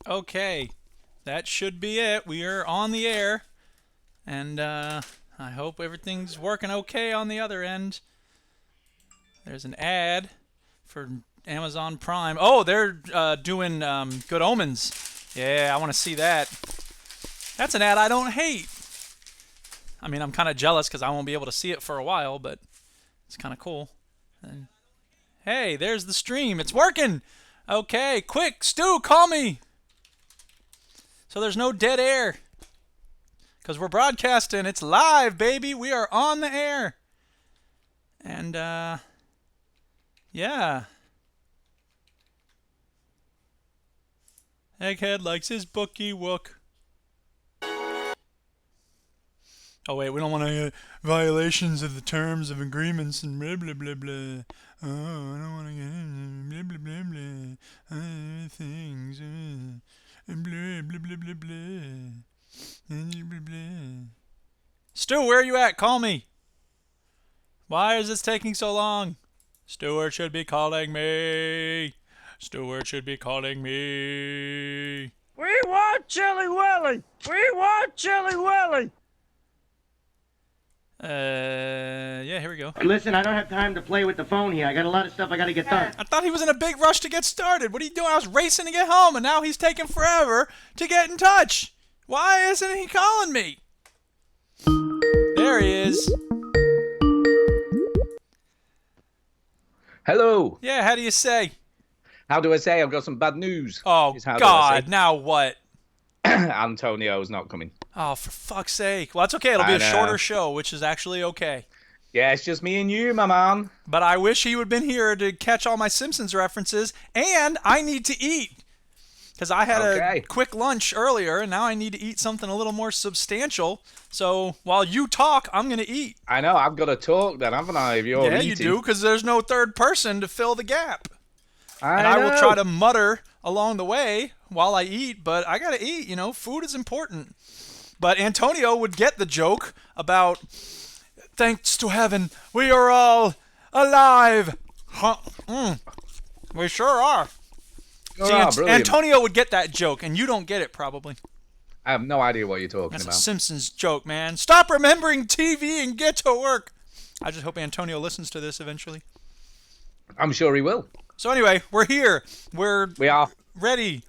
Okay, that should be it. We are on the air, and I hope everything's working okay on the other end. There's an ad for Amazon Prime. Oh, they're doing Good Omens. Yeah, I want to see that. That's an ad I don't hate. I mean, I'm kind of jealous because I won't be able to see it for a while, but it's kind of cool. And, hey, there's the stream. It's working. Okay, quick, Stu, call me. So there's no dead air because we're broadcasting. It's live, baby. We are on the air. And, yeah. Egghead likes his bookie wook. Oh, wait, we don't want to get violations of the terms of agreements and blah, blah, blah, blah. Oh, I don't want to get blah, blah, blah, blah. Things. Blah, blah, blah, blah, blah. Blah, blah. Stu, where are you at? Call me. Why is this taking so long? Stuart should be calling me. Stuart should be calling me. We want Chili Willy! We want Chili Willy! Yeah, here we go. Listen, I don't have time to play with the phone here. I got a lot of stuff I got to get done. I thought he was in a big rush to get started. What are you doing? I was racing to get home, and now he's taking forever to get in touch. Why isn't he calling me? There he is. Hello. Yeah, how do you say? How do I say? I've got some bad news. Oh, God, now what? Antonio's not coming. Oh, for fuck's sake. Well, that's okay. It'll be a shorter show, which is actually okay. Yeah, it's just me and you, my man. But I wish he would have been here to catch all my Simpsons references, and I need to eat. Because I had a quick lunch earlier, and now I need to eat something a little more substantial. So while you talk, I'm going to eat. I know, I've got to talk then, haven't I, if you're eating? Yeah, you do, because there's no third person to fill the gap. I will try to mutter along the way while I eat, but I got to eat. You know, food is important. But Antonio would get the joke about, thanks to heaven, we are all alive. We sure are. See, Antonio would get that joke, and you don't get it probably. I have no idea what you're talking about. That's a Simpsons joke, man. Stop remembering TV and get to work. I just hope Antonio listens to this eventually. I'm sure he will. So anyway, we're here. We are ready.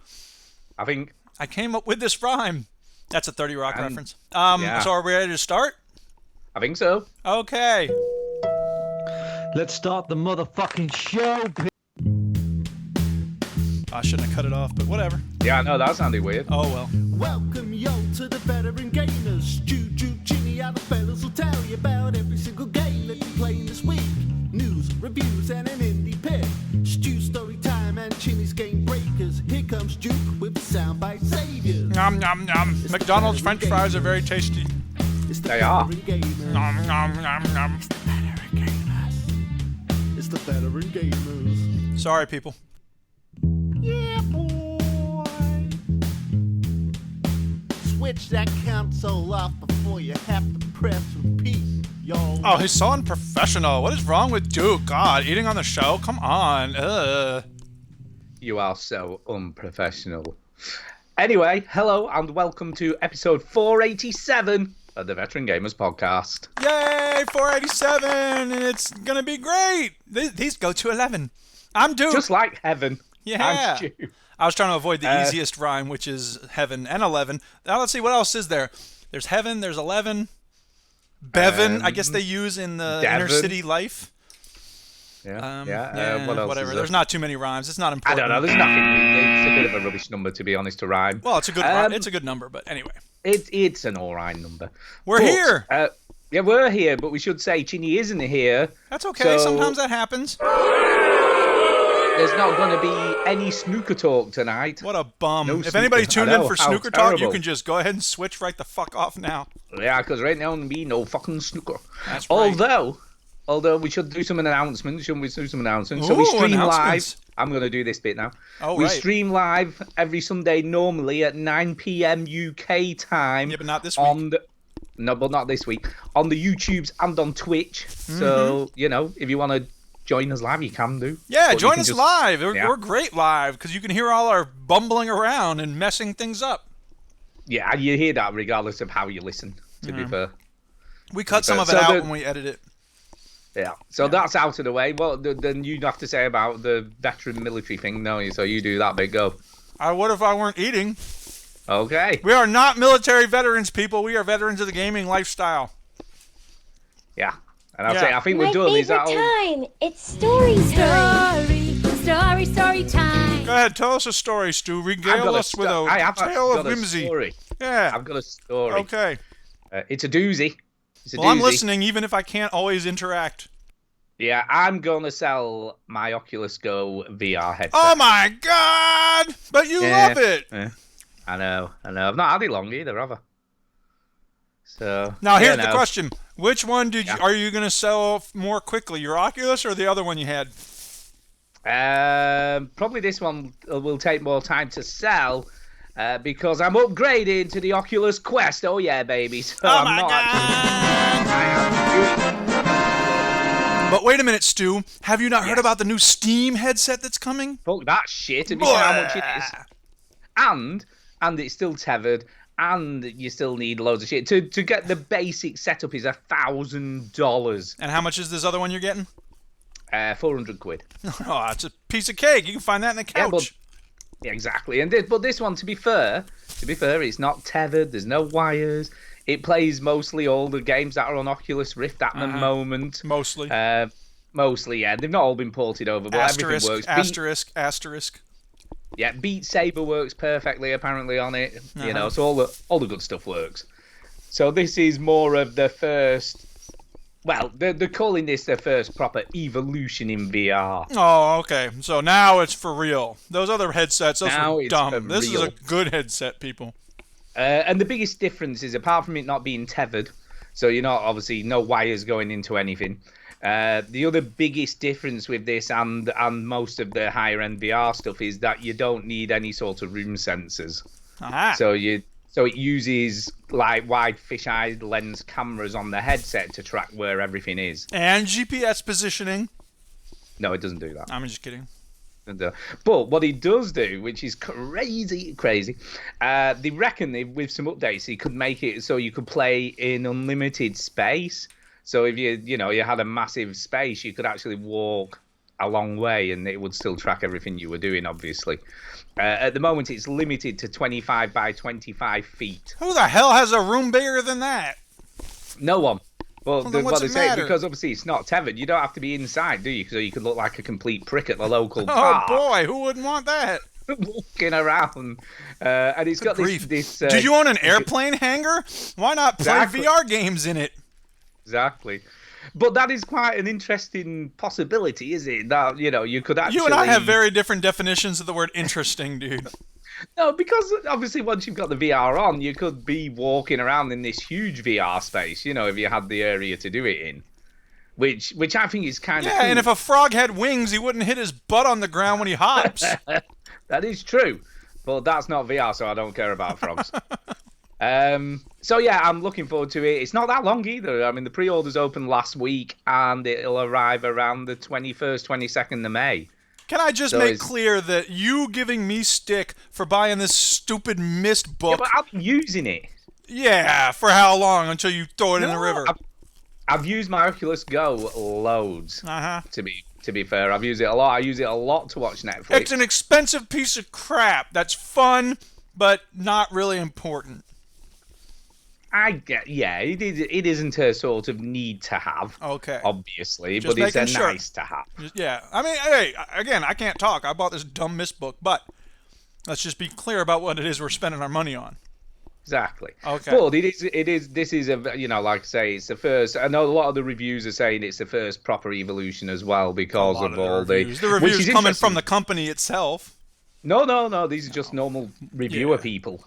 I think I came up with this rhyme. That's a 30 Rock reference. Yeah. So are we ready to start? I think so. Okay. Let's start the motherfucking show. I shouldn't have cut it off, but whatever. Yeah, I know, that sounded weird. Oh, well. Welcome, yo, to the Veteran Gamers. Juju, Ginny, other fellas will tell you about every single game that you're playing this week. News, reviews, and an indie pick. Stu story time and Chinny's game breakers. Here comes Duke with the soundbite saviors. Nom, nom, nom. McDonald's French fries are very tasty. They are. Nom, nom, nom, nom. It's the Veteran Gamers. It's the Veteran Gamers. Sorry, people. Yeah, boy. Switch that console off before you have to press repeat, yo. Oh, he's so unprofessional. What is wrong with Duke? God, eating on the show? Come on. Ugh. You are so unprofessional. Anyway, hello and welcome to episode 487 of the Veteran Gamers Podcast. Yay, 487, and it's going to be great. These go to 11. I'm Duke. Just like heaven. Yeah. I'm Stu. I was trying to avoid the easiest rhyme, which is heaven and 11. Now let's see, what else is there? There's heaven, there's 11. Bevan, I guess they use in the inner city life. Yeah. What else whatever. is There's not too many rhymes. It's not important. I don't know. There's nothing. It's a bit of a rubbish number, to be honest, to rhyme. Well, it's a good rhyme. It's a good number, but anyway. It's an all right number. We're here. Yeah, we're here, but we should say Chinny isn't here. That's okay. Sometimes that happens. There's not going to be any snooker talk tonight. What a bum. No if anybody tuned in for snooker talk, you terrible. can just go ahead and switch right the fuck off now. Yeah, because right now there'll be no fucking snooker. That's right. Although we should do some announcements. Shouldn't we do some announcements? Ooh, so we stream announcements. live. I'm going to do this bit now. Oh, we right. stream live every Sunday normally at 9 p.m. UK time. Yeah, but not this week. No, but not this week. On the YouTubes and on Twitch. So, if you want to join us live, you can do. Yeah, But join us live. Yeah. We're great live because you can hear all our bumbling around and messing things up. Yeah, you hear that regardless of how you listen, to be fair. We cut some of it So out the- when we edit it. Yeah, so that's out of the way. Well, then you'd have to say about the veteran military thing, no? So you do that bit, go. What if I weren't eating? Okay. We are not military veterans, people. We are veterans of the gaming lifestyle. Yeah. And I'll Yeah. say, I think My we're done. Is favorite that all? time. It's story time. Story time. Go ahead, tell us a story, Stu. Regale us with I have a tale got of a whimsy. story. Yeah. I've got a story. Okay. It's a doozy. It's a Well, I'm doozy. listening, even if I can't always interact. Yeah, I'm going to sell my Oculus Go VR headset. Oh my God! But you Yeah. love it. Yeah. I know. I've not had it long either, have I? So Now here's yeah, the no. question: which one Yeah. are you going to sell more quickly, your Oculus or the other one you had? Probably this one will take more time to sell because I'm upgrading to the Oculus Quest. Oh yeah, baby. So Oh I'm my not God! But wait a minute, Stu. Have you not heard Yes. about the new Steam headset that's coming? Fuck that shit. Have you seen how much it is? And it's still tethered, and you still need loads of shit. To get the basic setup is $1,000. And how much is this other one you're getting? 400 quid. Oh, it's a piece of cake. You can find that in the Yeah, couch. Yeah, exactly. But this one, to be fair, it's not tethered. There's no wires. It plays mostly all the games that are on Oculus Rift at the moment. Mostly. Mostly, yeah. They've not all been ported over, but Asterisk, everything works. asterisk. Beat Saber works perfectly apparently on it. You know, so all the good stuff works. So this is more of the first. Well, they're calling this their first proper evolution in VR. Oh, okay. So now it's for real. Those other headsets, those Now were it's for dumb. This is real. a good headset, people. And the biggest difference is, apart from it not being tethered, so you're not obviously no wires going into anything. The other biggest difference with this and most of the higher end VR stuff is that you don't need any sort of room sensors. Aha. So it uses like wide fisheye lens cameras on the headset to track where everything is. And GPS positioning. No, it doesn't do that. I'm just kidding. But what it does do, which is crazy, they reckon with some updates, it could make it so you could play in unlimited space. So if you had a massive space, you could actually walk a long way and it would still track everything you were doing, obviously. At the moment, it's limited to 25 by 25 feet. Who the hell has a room bigger than that? No one. Well, then what's what they it say, matter? because obviously it's not tethered, you don't have to be inside, do you? So you could look like a complete prick at the local Oh park. boy, who wouldn't want that? Walking around. And it's got Grief. this Did you own an airplane hangar? Why not play Exactly. VR games in it? Exactly. But that is quite an interesting possibility, is it? That, you could actually... You and I have very different definitions of the word interesting, dude. No, because obviously once you've got the VR on, you could be walking around in this huge VR space, if you had the area to do it in. Which I think is kind of Yeah, cool. and if a frog had wings, he wouldn't hit his butt on the ground when he hops. That is true. But that's not VR, so I don't care about frogs. So yeah, I'm looking forward to it. It's not that long either. I mean, the pre-orders opened last week, and it'll arrive around the 21st, 22nd of May. Can I just So make it's- clear that you giving me stick for buying this stupid mist Yeah, book? but I'm using it. Yeah, for how long? Until you throw it in the No, river. I've used my Oculus Go loads. Uh-huh. To be fair, I've used it a lot. I use it a lot to watch Netflix. It's an expensive piece of crap. That's fun, but not really important. It isn't a sort of need to have. Okay. Obviously, Just but it's a making sure. nice to have. Yeah. I mean, hey, again, I can't talk. I bought this dumb mist book, but let's just be clear about what it is we're spending our money on. Exactly. Okay. But this is a, like I say, it's the first. I know a lot of the reviews are saying it's the first proper evolution as well because A lot of all reviews. the The reviews which is coming from interesting. the company itself. No, these are just normal reviewer Yeah. people.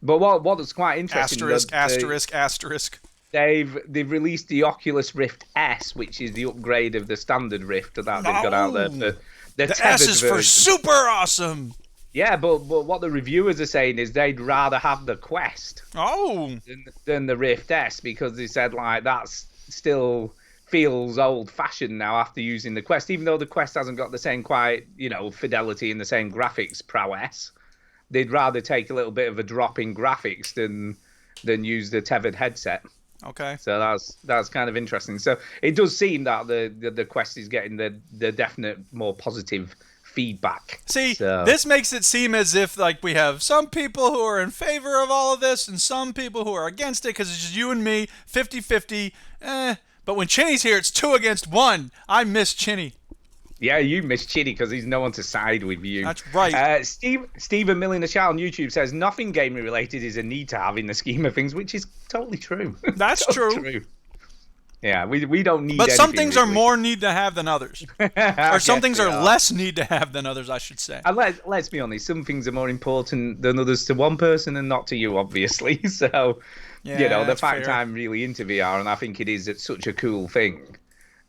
But what's quite interesting, Asterisk. they've released the Oculus Rift S, which is the upgrade of the standard Rift that they've got out there. The The tethered S is for version. super awesome. Yeah, but what the reviewers are saying is they'd rather have the Quest Oh. than the Rift S because they said like that's still feels old-fashioned now after using the Quest, even though the Quest hasn't got the same fidelity and the same graphics prowess. They'd rather take a little bit of a drop in graphics than use the tethered headset. Okay. So that's kind of interesting. So it does seem that the Quest is getting the definite more positive feedback. See, so. This makes it seem as if like we have some people who are in favor of all of this and some people who are against it because it's just you and me, 50-50. But when Chinny's here, it's 2 against 1. I miss Chinny. Yeah, you miss Chinny because he's no one to side with you. That's right. Stephen Milling the Child on YouTube says nothing gaming related is a need to have in the scheme of things, which is totally true. That's totally true. Yeah, we don't need. But some things are more need to have than others, or some things are are less need to have than others, I should say. And let's be honest, some things are more important than others to one person and not to you, obviously. So, Yeah, the fact fair. I'm really into VR and I think it is such a cool thing.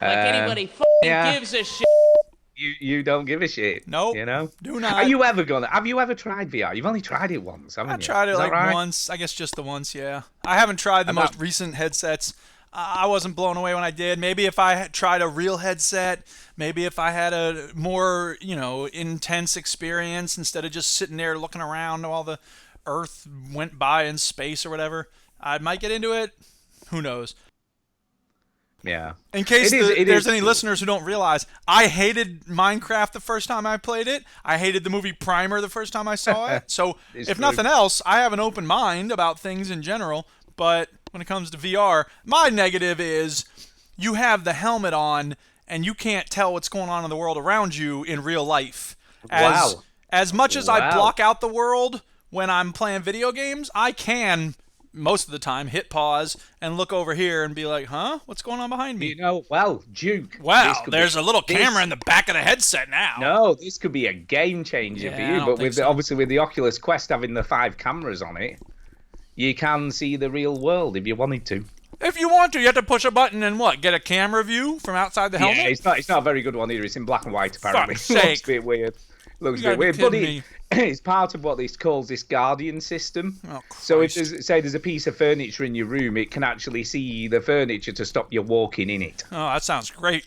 Like anybody gives a shit. You don't give a shit. Nope, You know? do not. Have you ever tried VR? You've only tried it once, haven't I you? tried it Is that like right? once, I guess just the once, yeah. I haven't tried the most recent headsets. I wasn't blown away when I did. Maybe if I had tried a real headset, maybe if I had a more, intense experience instead of just sitting there looking around while the Earth went by in space or whatever, I might get into it. Who knows? Yeah. In case It there's is any cool. listeners who don't realize, I hated Minecraft the first time I played it. I hated the movie Primer the first time I saw it. So, It's if true. nothing else, I have an open mind about things in general. But when it comes to VR, my negative is you have the helmet on and you can't tell what's going on in the world around you in real life. Wow. As much as I Wow. block out the world when I'm playing video games, I can, most of the time, hit pause and look over here and be like, huh? What's going on behind me? Duke. Wow, this could there's be- a little this- camera in the back of the headset now. No, this could be a game changer Yeah, for I you. don't But think so. obviously with the Oculus Quest having the 5 cameras on it, you can see the real world if you wanted to. If you want to, you have to push a button and what? Get a camera view from outside the helmet? Yeah, it's not a very good one either. It's in black and white apparently. Fuck's It looks sake. a bit weird. Looks You a bit gotta weird, be but kidding it's part of what this calls this Guardian system. Oh, So if Christ. there's a piece of furniture in your room, it can actually see the furniture to stop you walking in it. Oh, that sounds great.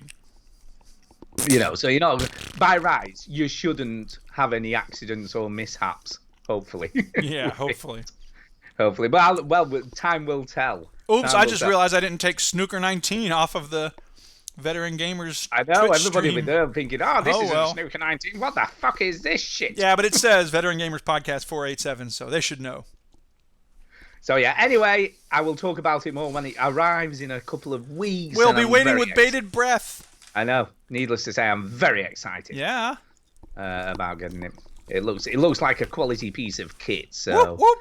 So by rights, you shouldn't have any accidents or mishaps. Hopefully, Yeah, hopefully. hopefully. But time will tell. Oops, Time I will just tell. realized I didn't take Snooker 19 off of the Veteran Gamers I know Twitch everybody stream. will be there thinking, "Oh, this Oh, isn't well. Snooker 19. What the fuck is this shit?" Yeah, but it says Veteran Gamers Podcast 487, so they should know. So yeah. Anyway, I will talk about it more when it arrives in a couple of weeks. We'll and be I'm waiting very with bated breath. I know. Needless to say, I'm very excited Yeah. about getting it. It looks like a quality piece of kit. So Whoop, whoop.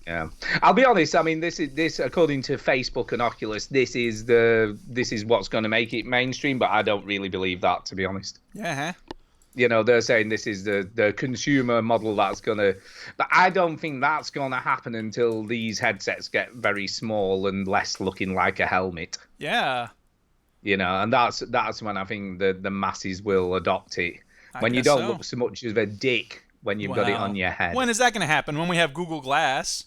yeah, I'll be honest. I mean, this according to Facebook and Oculus, this is what's going to make it mainstream. But I don't really believe that, to be honest. Yeah. They're saying this is the consumer model that's gonna, but I don't think that's gonna happen until these headsets get very small and less looking like a helmet. Yeah. And that's when I think the masses will adopt it. I When you guess don't so. look so much of a dick when you've got it Wow. on your head. When is that going to happen? When we have Google Glass?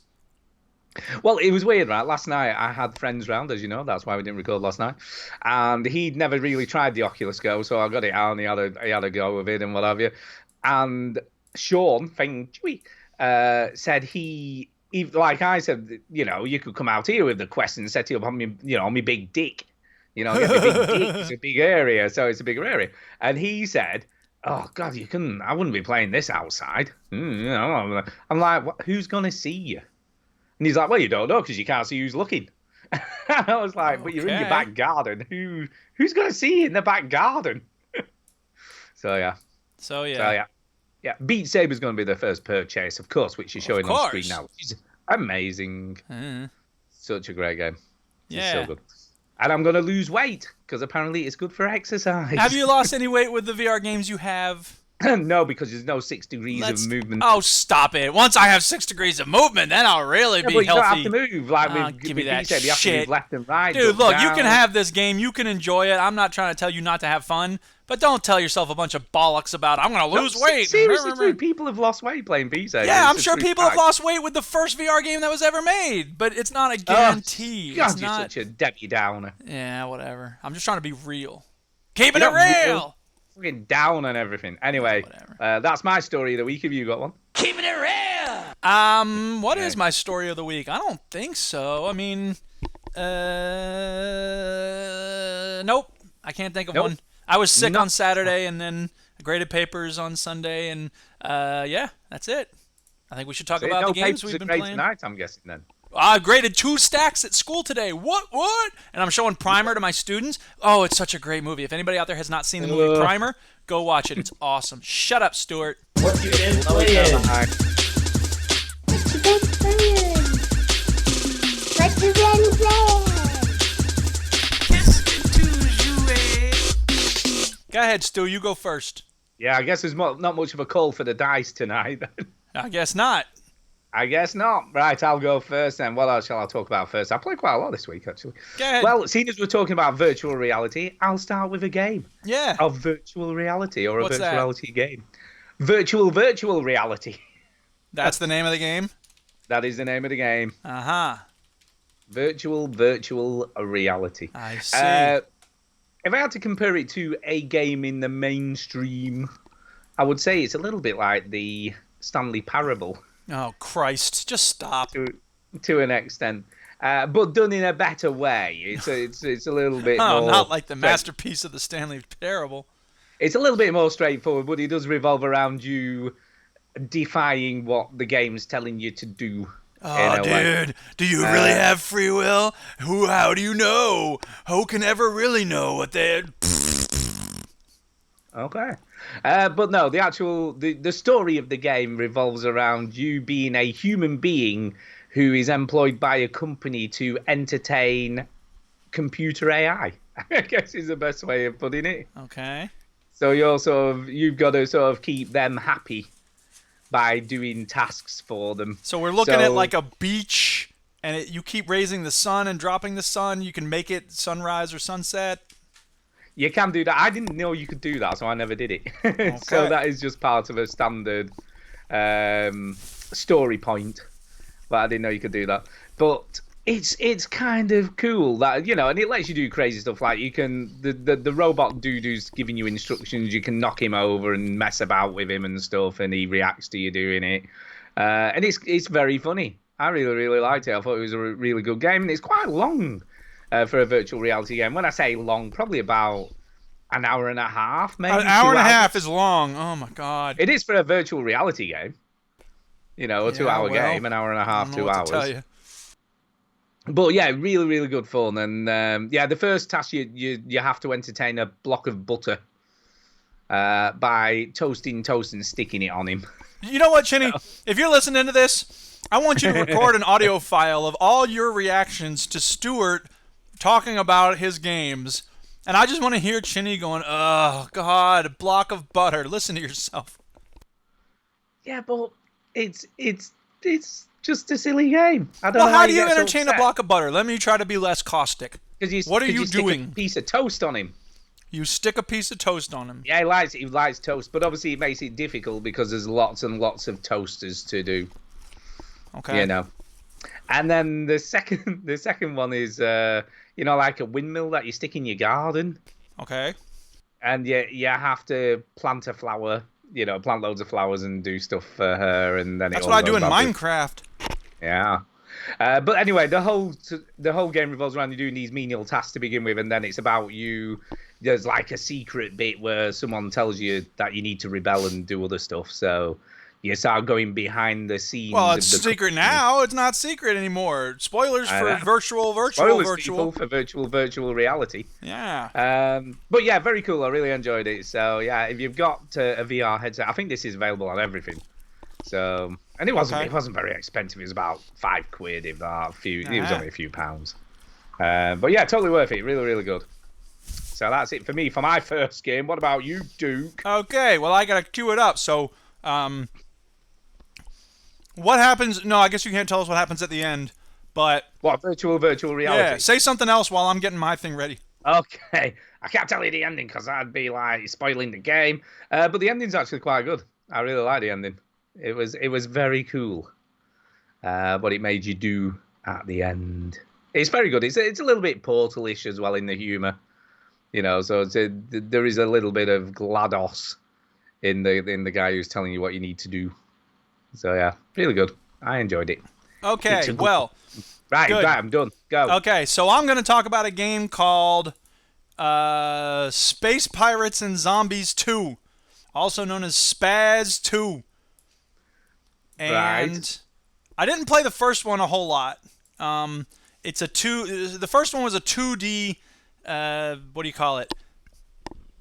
Well, it was weird, right? Last night I had friends round, as you know. That's why we didn't record last night. And he'd never really tried the Oculus Go, so I got it out and he had a go of it and what have you. And Sean Feng Chui said he, like I said, you could come out here with the Quest and set it up on me, on my big dick. Get my big dick. It's a big area, so it's a bigger area. And he said, "Oh God, you couldn't. I wouldn't be playing this outside." I'm like, who's gonna see you? And he's like, "Well, you don't know because you can't see who's looking." I was like, "But you're in your Okay. back garden. Who's gonna see you in the back garden?" So yeah. Beat Saber's gonna be the first purchase, of course, which is showing on screen course. now, which is amazing. Such a great game. It's Yeah. so good. And I'm gonna lose weight because apparently it's good for exercise. Have you lost any weight with the VR games you have? No, because there's no 6 degrees of movement. Oh, stop it! Once I have 6 degrees of movement, then I'll really Yeah, be but you healthy. don't have to move. Like Give me that you have to shit. move left and right. Dude, up, look, you down. can have this game, you can enjoy it. I'm not trying to tell you not to have fun, but don't tell yourself a bunch of bollocks about I'm going to lose weight. Seriously, true. People have lost weight playing Vita. Yeah, I'm sure people have lost weight with the first VR game that was ever made, but it's not a guarantee. God, it's you're not. such a Debbie Downer. Yeah, whatever. I'm just trying to be real. Keeping You're it not real. Fucking down on everything. Anyway, Whatever. that's my story of the week. Have you got one? What is my story of the week? I don't think so. I mean, nope. I can't think of one. I was sick on Saturday, and then I graded papers on Sunday, and yeah, that's it. I think we should talk about the games we've been playing. Tonight, I'm guessing then. I graded 2 stacks at school today. What? And I'm showing Primer to my students. Oh, it's such a great movie. If anybody out there has not seen the movie Primer, go watch it. It's awesome. Shut up, Stuart. What you been playing? Go ahead, Stu. You go first. Yeah, I guess there's not much of a call for the dice tonight. Then. I guess not. I guess not. Right, I'll go first then. What else shall I talk about first? I played quite a lot this week, actually. Go ahead. Well, seeing as we're talking about virtual reality, I'll start with a game. Yeah. Of virtual reality, or What's a virtual that? reality game. Virtual reality. That's the name of the game? That is the name of the game. Uh-huh. Virtual reality. I see. If I had to compare it to a game in the mainstream, I would say it's a little bit like the Stanley Parable. Oh, Christ. Just stop. To an extent. But done in a better way. It's a little bit more... Not like the masterpiece of the Stanley Parable. It's a little bit more straightforward, but it does revolve around you defying what the game's telling you to do. Oh, dude, do you really have free will? How do you know? Who can ever really know what they're... Okay. But no, the story of the game revolves around you being a human being who is employed by a company to entertain computer AI. I guess is the best way of putting it. Okay. So you've got to sort of keep them happy by doing tasks for them. So we're looking at like a beach, and you keep raising the sun and dropping the sun. You can make it sunrise or sunset. You can do that. I didn't know you could do that, so I never did it. Okay. So that is just part of a standard story point. But I didn't know you could do that. But it's kind of cool that, you know, and it lets you do crazy stuff. Like you can the robot dude who's giving you instructions, you can knock him over and mess about with him and stuff, and he reacts to you doing it. And it's very funny. I really liked it. I thought it was a really good game, and it's quite long for a virtual reality game. When I say long, probably about an hour and a half, maybe. An hour and a half is long. Oh my God. It is for a virtual reality game. You know, a 2-hour game, an hour and a half, 2 hours. Tell you. But yeah, really good fun. And yeah, the first task you have to entertain a block of butter by toasting toast and sticking it on him. You know what, Chinny? If you're listening to this, I want you to record an audio file of all your reactions to Stuart talking about his games. And I just want to hear Chinny going, oh, God, a block of butter. Listen to yourself. Yeah, but it's just a silly game. I don't know how do you get so entertain a upset. block of butter? Let me try to be less caustic. What are you stick doing? a piece of toast on him. You stick a piece of toast on him. Yeah, he likes toast, but obviously it makes it difficult because there's lots and lots of toasters to do. Okay. You know. And then the second one is you know, like a windmill that you stick in your garden. Okay. And you have to plant a flower, you know, plant loads of flowers and do stuff for her, and then that's it what all I do goes in badly. Minecraft. Yeah. But anyway, the whole game revolves around you doing these menial tasks to begin with, and then it's about you. There's like a secret bit where someone tells you that you need to rebel and do other stuff. So you start going behind the scenes. Well, it's secret now. It's not secret anymore. Spoilers for virtual. Spoilers, people, for virtual reality. Yeah. But yeah, very cool. I really enjoyed it. So yeah, if you've got a VR headset, I think this is available on everything. So, and it wasn't very expensive. It was about £5, if that. It was only a few pounds. But yeah, totally worth it. Really good. So that's it for me for my first game. What about you, Duke? Okay, well, I got to cue it up. So, what happens? No, I guess you can't tell us what happens at the end, but... What, virtual reality? Yeah, say something else while I'm getting my thing ready. Okay. I can't tell you the ending because I'd be like spoiling the game. But the ending's actually quite good. I really like the ending. It was very cool. What it made you do at the end. It's very good. It's a little bit Portal-ish as well in the humour. So there is a little bit of GLaDOS in the guy who's telling you what you need to do. So yeah, really good. I enjoyed it. Okay, well... Right, I'm done. Go. Okay, so I'm going to talk about a game called Space Pirates and Zombies 2, also known as Spaz 2. And I didn't play the first one a whole lot. The first one was a 2D, what do you call it?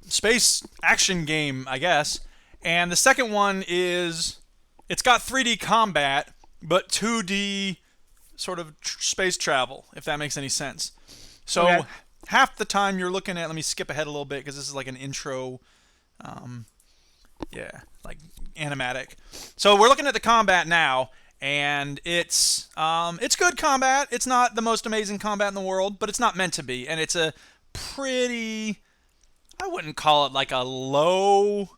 Space action game, I guess. And the second one it's got 3D combat, but 2D sort of space travel, if that makes any sense. So half the time you're looking at, let me skip ahead a little bit because this is like an intro, like animatic. So we're looking at the combat now, and it's good combat. It's not the most amazing combat in the world, but it's not meant to be, and it's a pretty, I wouldn't call it like a low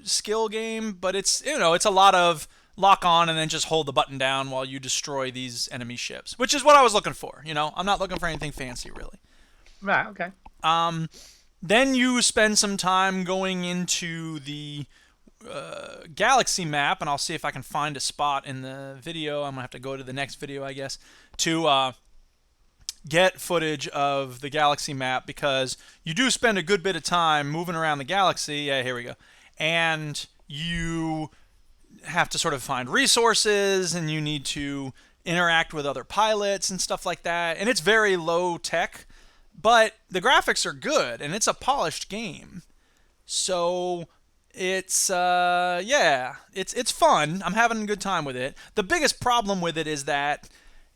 skill game, but it's a lot of lock on and then just hold the button down while you destroy these enemy ships, which is what I was looking for. I'm not looking for anything fancy, really. Right, okay. Then you spend some time going into the galaxy map, and I'll see if I can find a spot in the video. I'm going to have to go to the next video, I guess, to get footage of the galaxy map, because you do spend a good bit of time moving around the galaxy. Yeah, here we go. And you have to sort of find resources, and you need to interact with other pilots and stuff like that. And it's very low tech, but the graphics are good, and it's a polished game. So it's it's fun. I'm having a good time with it. The biggest problem with it is that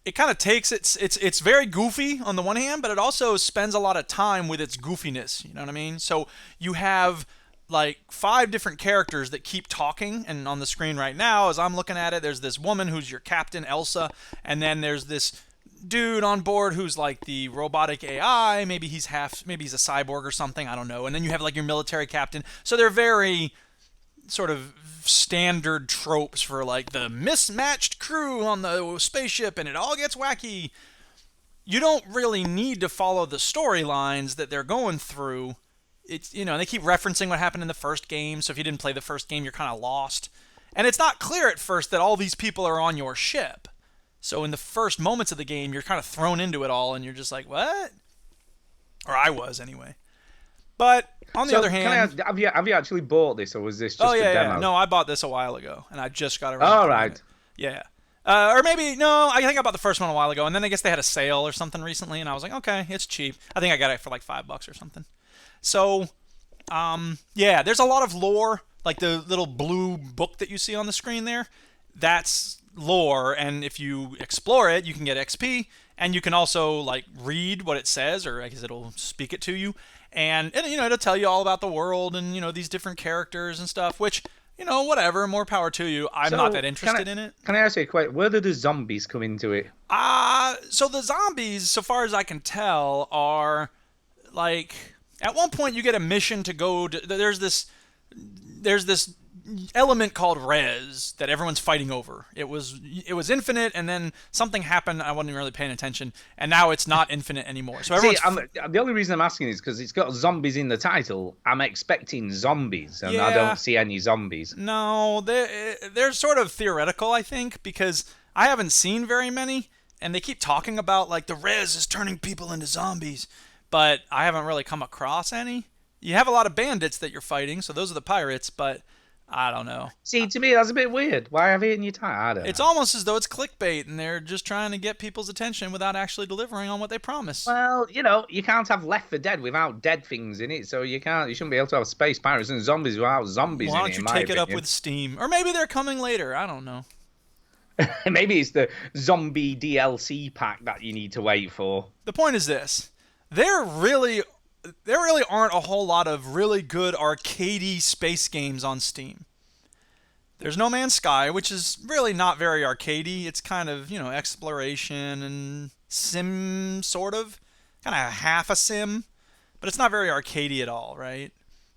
it kind of takes it's very goofy on the one hand, but it also spends a lot of time with its goofiness. You know what I mean? So you have like 5 different characters that keep talking, and on the screen right now, as I'm looking at it, there's this woman who's your captain, Elsa, and then there's this dude on board who's like the robotic AI. Maybe he's a cyborg or something, I don't know. And then you have like your military captain. So they're very sort of standard tropes for like the mismatched crew on the spaceship, and it all gets wacky. You don't really need to follow the storylines that they're going through. It's, they keep referencing what happened in the first game, so if you didn't play the first game, you're kind of lost. And it's not clear at first that all these people are on your ship. So in the first moments of the game, you're kind of thrown into it all, and you're just like, what? Or I was, anyway. But on the other hand... have you actually bought this, or was this just a demo? Yeah. No, I bought this a while ago, and I just got around to playing it. Yeah. Or maybe, no, I think I bought the first one a while ago, and then I guess they had a sale or something recently, and I was like, okay, it's cheap. I think I got it for like $5 or something. So, there's a lot of lore, like the little blue book that you see on the screen there. That's lore, and if you explore it, you can get XP, and you can also like read what it says, or I guess it'll speak it to you, and it'll tell you all about the world and these different characters and stuff. Which whatever, more power to you. I'm not that interested in it. Can I ask you a question? Where did the zombies come into it? So the zombies, so far as I can tell, are like. At one point, you get a mission to go to... There's this element called res that everyone's fighting over. It was infinite, and then something happened. I wasn't really paying attention, and now it's not infinite anymore. So the only reason I'm asking is because it's got zombies in the title. I'm expecting zombies, and I don't see any zombies. No, they're sort of theoretical, I think, because I haven't seen very many, and they keep talking about like the res is turning people into zombies. But I haven't really come across any. You have a lot of bandits that you're fighting, so those are the pirates, but I don't know. See, to me, that's a bit weird. Why have it in your title? I don't know. It's almost as though it's clickbait, and they're just trying to get people's attention without actually delivering on what they promise. Well, you can't have Left 4 Dead without dead things in it, so you shouldn't be able to have space pirates and zombies without zombies in it. Why don't you take it up with Steam? Or maybe they're coming later. I don't know. Maybe it's the zombie DLC pack that you need to wait for. The point is this. They're really there really aren't a whole lot of really good arcadey space games on Steam. There's No Man's Sky, which is really not very arcadey. It's kind of, exploration and sim, sort of. Kind of half a sim. But it's not very arcadey at all, right?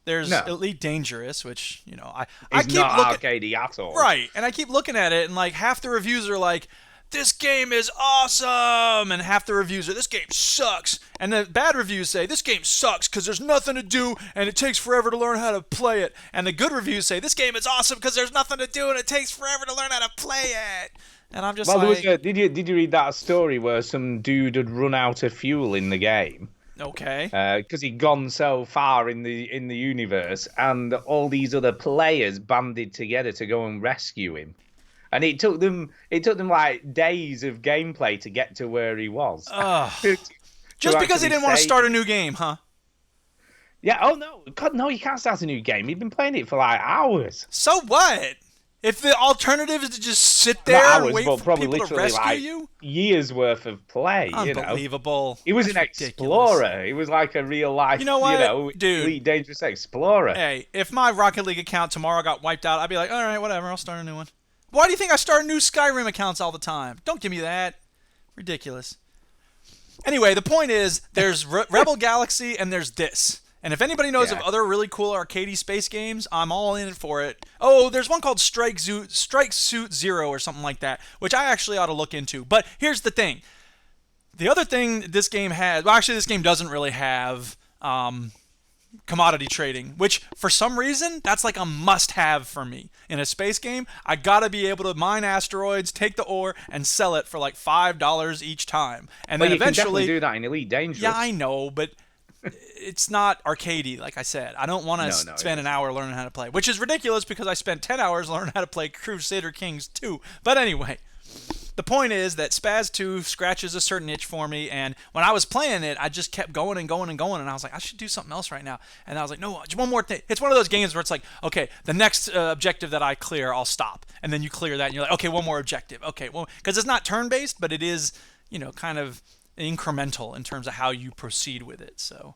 There's Elite Dangerous, which, I It's keep not looking... arcadey at all. Right, and I keep looking at it, and, like, half the reviews are like, this game is awesome! And half the reviews are, this game sucks! And the bad reviews say, this game sucks because there's nothing to do and it takes forever to learn how to play it. And the good reviews say, this game is awesome because there's nothing to do and it takes forever to learn how to play it. And I'm just did you read that story where some dude had run out of fuel in the game? Okay. Because he'd gone so far in the universe, and all these other players banded together to go and rescue him. And it took them like days of gameplay to get to where he was. Just because he didn't want to start a new game, huh? Yeah. Oh no, God, no! You can't start a new game. He'd been playing it for like hours. So what? If the alternative is to just sit there and wait for people to rescue you? Years worth of play. Unbelievable. He was an explorer. He was like a real life, dude, Elite Dangerous explorer. Hey, if my Rocket League account tomorrow got wiped out, I'd be like, all right, whatever, I'll start a new one. Why do you think I start new Skyrim accounts all the time? Don't give me that. Ridiculous. Anyway, the point is, there's Rebel Galaxy and there's this. And if anybody knows of other really cool arcadey space games, I'm all in for it. Oh, there's one called Strike Suit Zero or something like that, which I actually ought to look into. But here's the thing. The other thing this game has... Well, actually, this game doesn't really have commodity trading, which, for some reason, that's like a must-have for me. In a space game, I gotta be able to mine asteroids, take the ore, and sell it for like $5 each time. And then you eventually... can definitely do that in Elite Dangerous. Yeah, I know, but... It's not arcadey, like I said. I don't want to spend an hour learning how to play, which is ridiculous because I spent 10 hours learning how to play Crusader Kings 2. But anyway, the point is that Spaz 2 scratches a certain itch for me, and when I was playing it, I just kept going and going and going, and I was like, I should do something else right now. And I was like, no, just one more thing. It's one of those games where it's like, okay, the next objective that I clear, I'll stop. And then you clear that, and you're like, okay, one more objective. Okay, well, because it's not turn-based, but it is, kind of incremental in terms of how you proceed with it, so...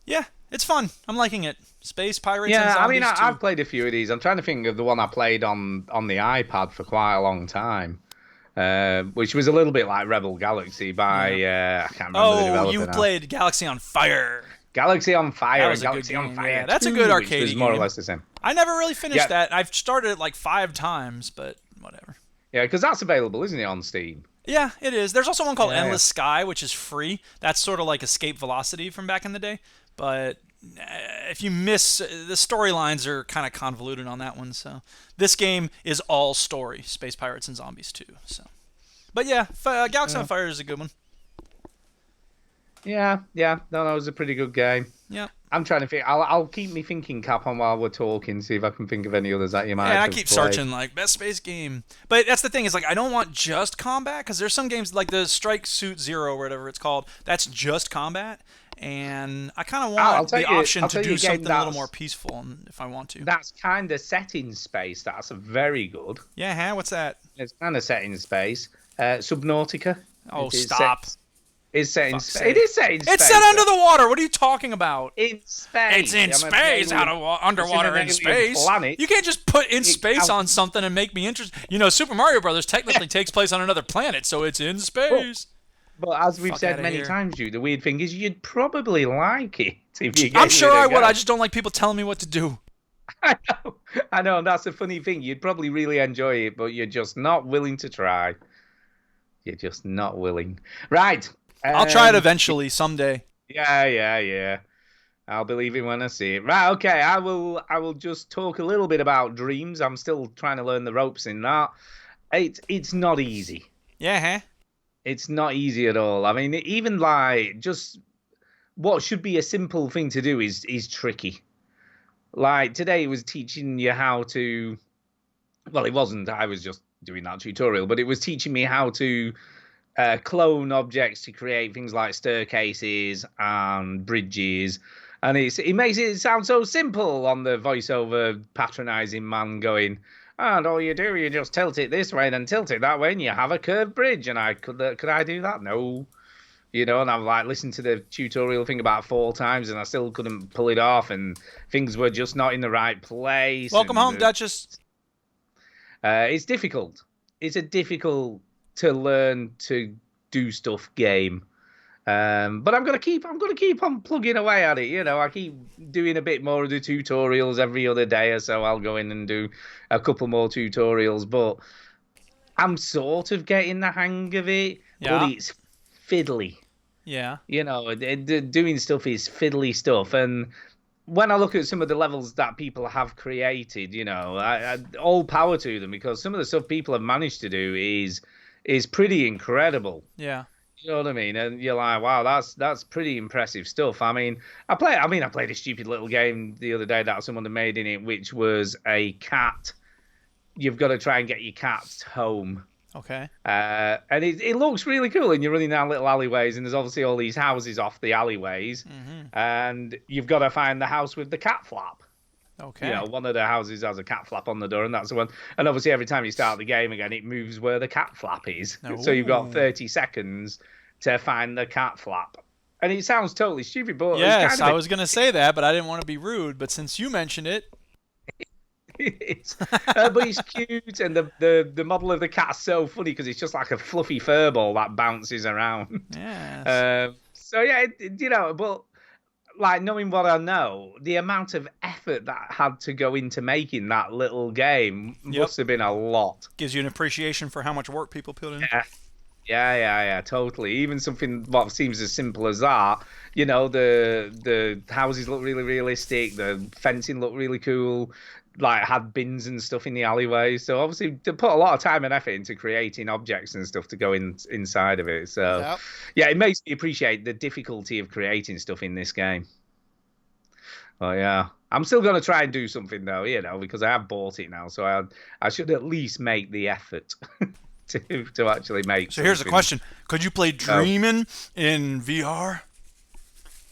Yeah, it's fun. I'm liking it. Space Pirates and Zombies 2. I've played a few of these. I'm trying to think of the one I played on the iPad for quite a long time, which was a little bit like Rebel Galaxy by, I can't remember the developer you now. Played Galaxy on Fire. Galaxy on Fire. That was Galaxy a good on game. Fire. Yeah, that's 2, a good arcade which was more or less the same. I never really finished that. I've started it like 5 times, but whatever. Yeah, because that's available, isn't it, on Steam? Yeah, it is. There's also one called Endless Sky, which is free. That's sort of like Escape Velocity from back in the day, but... if you miss, the storylines are kind of convoluted on that one. So this game is all story, Space Pirates and Zombies 2. So, but yeah, Galaxy on Fire is a good one. Yeah, no, that was a pretty good game. Yeah, I'm trying to think. I'll keep me thinking cap on while we're talking, see if I can think of any others that you might. Yeah, have I keep played. searching like best space game, but that's the thing is like I don't want just combat because there's some games like the Strike Suit Zero or whatever it's called that's just combat. And I kind of want the option to do something a little more peaceful if I want to. That's kind of set in space. That's very good. Yeah, what's that? It's kind of set in space. Subnautica. Oh, stop. It's set in space. It is set in space. It's set under the water. What are you talking about? In space. It's in space, underwater in space. Planet. You can't just put in space on something and make me interested. Super Mario Brothers technically takes place on another planet, so it's in space. But as we've said many times, Jude, the weird thing is you'd probably like it if you. I'm sure I would. I just don't like people telling me what to do. I know. That's the funny thing. You'd probably really enjoy it, but you're just not willing to try. You're just not willing. Right. I'll try it eventually, someday. Yeah. I'll believe it when I see it. Right. Okay. I will just talk a little bit about Dreams. I'm still trying to learn the ropes in that. It's not easy. Yeah. It's not easy at all. I mean, even like just what should be a simple thing to do is tricky. Like today, it was teaching you how to. Well, it wasn't. I was just doing that tutorial, but it was teaching me how to clone objects to create things like staircases and bridges. And it makes it sound so simple on the voiceover patronizing man going. And all you do, you just tilt it this way, then tilt it that way, and you have a curved bridge. And could I do that? No. you know, and I've like listened to the tutorial thing about 4 times, and I still couldn't pull it off, and things were just not in the right place. Welcome and, home, Duchess. It's difficult. It's a difficult to learn to do stuff game. But I'm gonna keep on plugging away at it. You know, I keep doing a bit more of the tutorials every other day or so. I'll go in and do a couple more tutorials, but I'm sort of getting the hang of it. Yeah. But it's fiddly. Yeah. You know, doing stuff is fiddly stuff, and when I look at some of the levels that people have created, you know, I all power to them, because some of the stuff people have managed to do is pretty incredible. Yeah. You know what I mean? And you're like, wow, that's pretty impressive stuff. I played a stupid little game the other day that someone had made in it, which was a cat. You've got to try and get your cat home. Okay. And it looks really cool, and you're running down little alleyways, and there's obviously all these houses off the alleyways, and you've got to find the house with the cat flap. Okay. You know, one of the houses has a cat flap on the door, and that's the one. And obviously, every time you start the game again, it moves where the cat flap is. Ooh. So you've got 30 seconds to find the cat flap. And it sounds totally stupid, but Yes, it's kind I of was going to say that, but I didn't want to be rude. But since you mentioned it, but it's cute, and the model of the cat's so funny because it's just like a fluffy fur ball that bounces around. yes. So yeah, you know, but like knowing what I know, the amount of effort that had to go into making that little game must have been a lot. Gives you an appreciation for how much work people put in. Yeah, totally. Even something what seems as simple as that, you know, the houses look really realistic, the fencing looked really cool, like had bins and stuff in the alleyways. So obviously they put a lot of time and effort into creating objects and stuff to go inside of it. So yeah, it makes me appreciate the difficulty of creating stuff in this game. Oh yeah, I'm still going to try and do something though, you know, because I have bought it now, so I should at least make the effort to actually make. So here's the question: could you play Dreamin' in VR?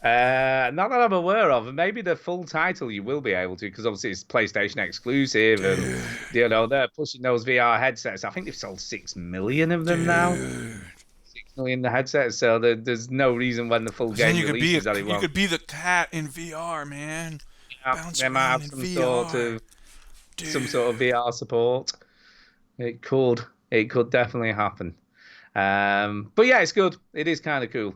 Not that I'm aware of. Maybe the full title you will be able to, because obviously it's PlayStation exclusive, and you know they're pushing those VR headsets. I think they've sold 6 million of them now. 6 million the headsets, so there's no reason when the full game releases that it won't. You could be the cat in VR, man. Yeah, they might have some sort of VR support. It could definitely happen. But yeah, it's good. It is kind of cool.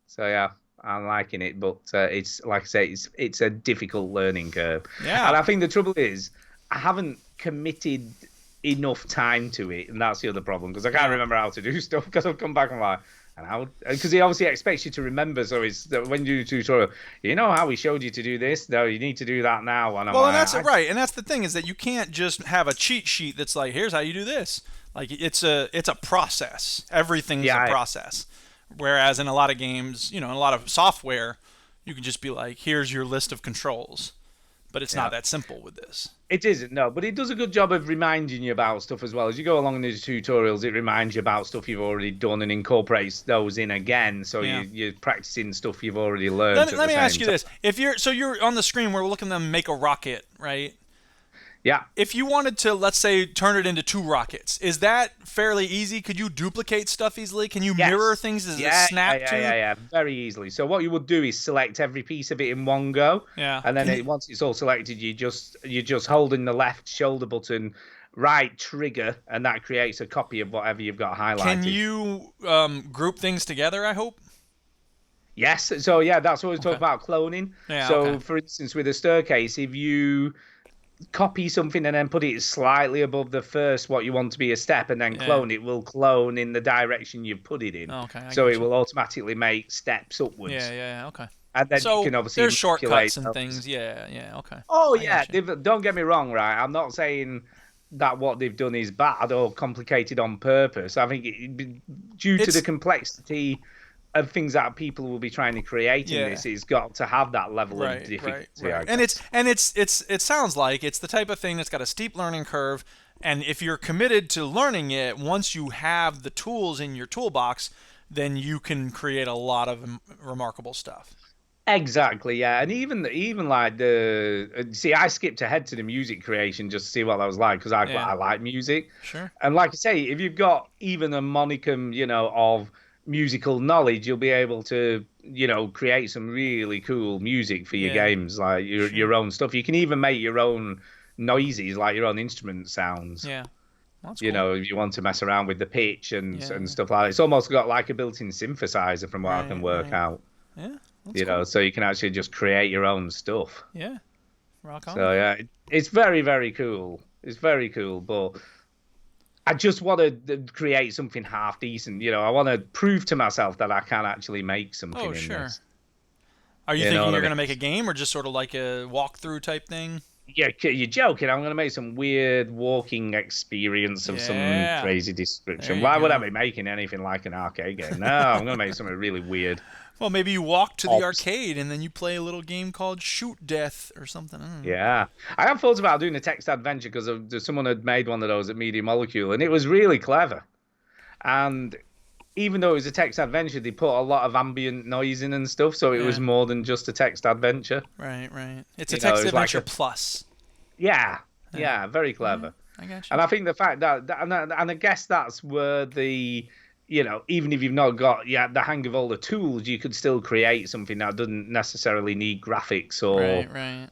So yeah, I'm liking it, but it's like I say, it's a difficult learning curve. Yeah. And I think the trouble is, I haven't committed enough time to it, and that's the other problem, because I can't remember how to do stuff, because I've come back and like, because he obviously expects you to remember, so it's when you do tutorial, you know how we showed you to do this? No, you need to do that now. And I'm and that's right, and that's the thing, is that you can't just have a cheat sheet that's like, here's how you do this. Like it's a process. Everything's a process. Whereas in a lot of games, you know, in a lot of software, you can just be like, here's your list of controls. But it's not that simple with this. It isn't, no, but it does a good job of reminding you about stuff as well. As you go along in the tutorials, it reminds you about stuff you've already done and incorporates those in again, so you're practicing stuff you've already learned. Let me ask you this. If you're on the screen, we're looking at them make a rocket, right? Yeah. If you wanted to, let's say, turn it into 2 rockets, is that fairly easy? Could you duplicate stuff easily? Can you mirror things? Is it snap to? Yeah, very easily. So what you would do is select every piece of it in one go. Yeah. And then once it's all selected, you're just holding the left shoulder button, right trigger, and that creates a copy of whatever you've got highlighted. Can you group things together, I hope? Yes. So yeah, that's what we talk about, cloning. Yeah, so for instance, with a staircase, if you copy something and then put it slightly above the first what you want to be a step and then clone, it will clone in the direction you've put it in. So it will automatically make steps upwards. Okay. And then you can obviously there's shortcuts and things. Okay. Oh yeah, don't get me wrong, right? I'm not saying that what they've done is bad or complicated on purpose. I think due to the complexity of things that people will be trying to create in this, it's got to have that level of difficulty. Right. And it sounds like it's the type of thing that's got a steep learning curve, and if you're committed to learning it, once you have the tools in your toolbox, then you can create a lot of remarkable stuff. Exactly, yeah. And even like I skipped ahead to the music creation just to see what that was like, because I like music. Sure. And like I say, if you've got even a monicum, you know, of musical knowledge, you'll be able to, create some really cool music for your games, like your own stuff. You can even make your own noises, like your own instrument sounds. Yeah. Well, cool. If you want to mess around with the pitch and stuff like that. It's almost got like a built-in synthesizer from what I can work out. Yeah. Cool. So you can actually just create your own stuff. Yeah. Rock on. So yeah, it's very, very cool. It's very cool, but I just want to create something half decent. I want to prove to myself that I can actually make something in this. Are you thinking you're going to make a game or just sort of like a walkthrough type thing? Yeah, you're joking. I'm going to make some weird walking experience of some crazy description. Why would I be making anything like an arcade game? No, I'm going to make something really weird. Well, maybe you walk to the arcade and then you play a little game called Shoot Death or something. Yeah. I have thought about doing a text adventure because someone had made one of those at Media Molecule, and it was really clever. And even though it was a text adventure, they put a lot of ambient noise in and stuff, so it was more than just a text adventure. Right. It's a text adventure plus. Yeah, very clever. I got you. And I think the fact that and I guess that's where the... even if you've not got the hang of all the tools, you could still create something that doesn't necessarily need graphics or, right.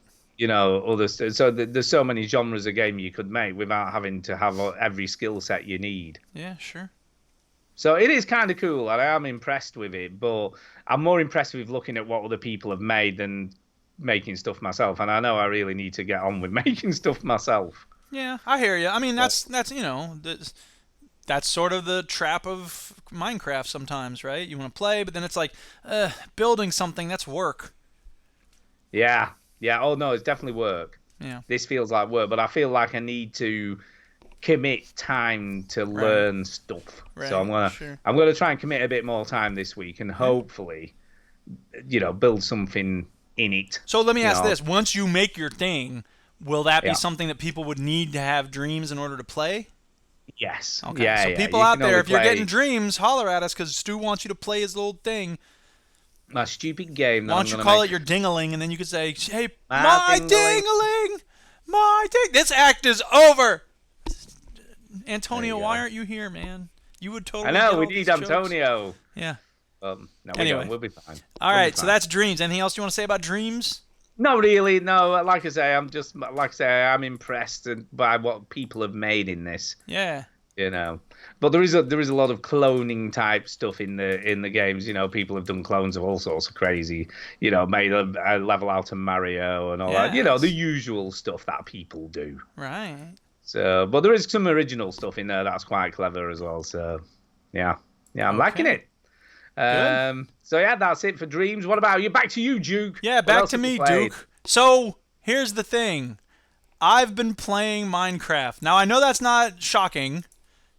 Other. So there's so many genres of game you could make without having to have every skill set you need. Yeah, sure. So it is kind of cool, and I am impressed with it. But I'm more impressed with looking at what other people have made than making stuff myself. And I know I really need to get on with making stuff myself. Yeah, I hear you. I mean, that's sort of the trap of Minecraft sometimes, right? You want to play, but then it's like, building something, that's work. Yeah. Oh, no, it's definitely work. Yeah. This feels like work, but I feel like I need to commit time to learn stuff. Right. So I'm gonna try and commit a bit more time this week and hopefully, build something in it. So let me ask this. Once you make your thing, will that be something that people would need to have dreams in order to play? Yes. Okay. Yeah, so people out there, if you're getting dreams, holler at us because Stu wants you to play his little thing. My stupid game. Why don't you call it your ding-a-ling, and then you could say, "Hey, my ding-a-ling, my ding." This act is over. Antonio, why aren't you here, man? You would totally. I know get we all need these Antonio. Jokes. Yeah. No, anyway, we'll be fine. All right, so that's dreams. Anything else you want to say about dreams? No, really, no. Like I say, I'm impressed by what people have made in this. Yeah. But there is a lot of cloning type stuff in the games. People have done clones of all sorts of crazy. Made a level out of Mario and all that. The usual stuff that people do. Right. So, but there is some original stuff in there that's quite clever as well. So, yeah, I'm liking it. So yeah, that's it for dreams. What about you? Back to you, Duke. Yeah, back to me, Duke. So here's the thing. I've been playing Minecraft. Now I know that's not shocking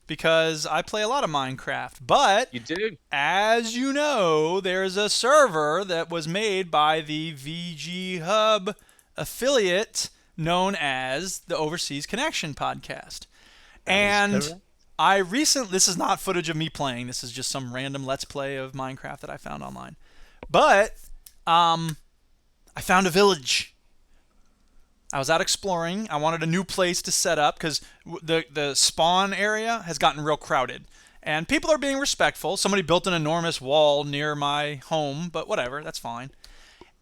because I play a lot of Minecraft, but you do. As you know, there's a server that was made by the VG Hub affiliate known as the Overseas Connection Podcast. And this is not footage of me playing. This is just some random Let's Play of Minecraft that I found online. But I found a village. I was out exploring. I wanted a new place to set up because the spawn area has gotten real crowded. And people are being respectful. Somebody built an enormous wall near my home, but whatever, that's fine.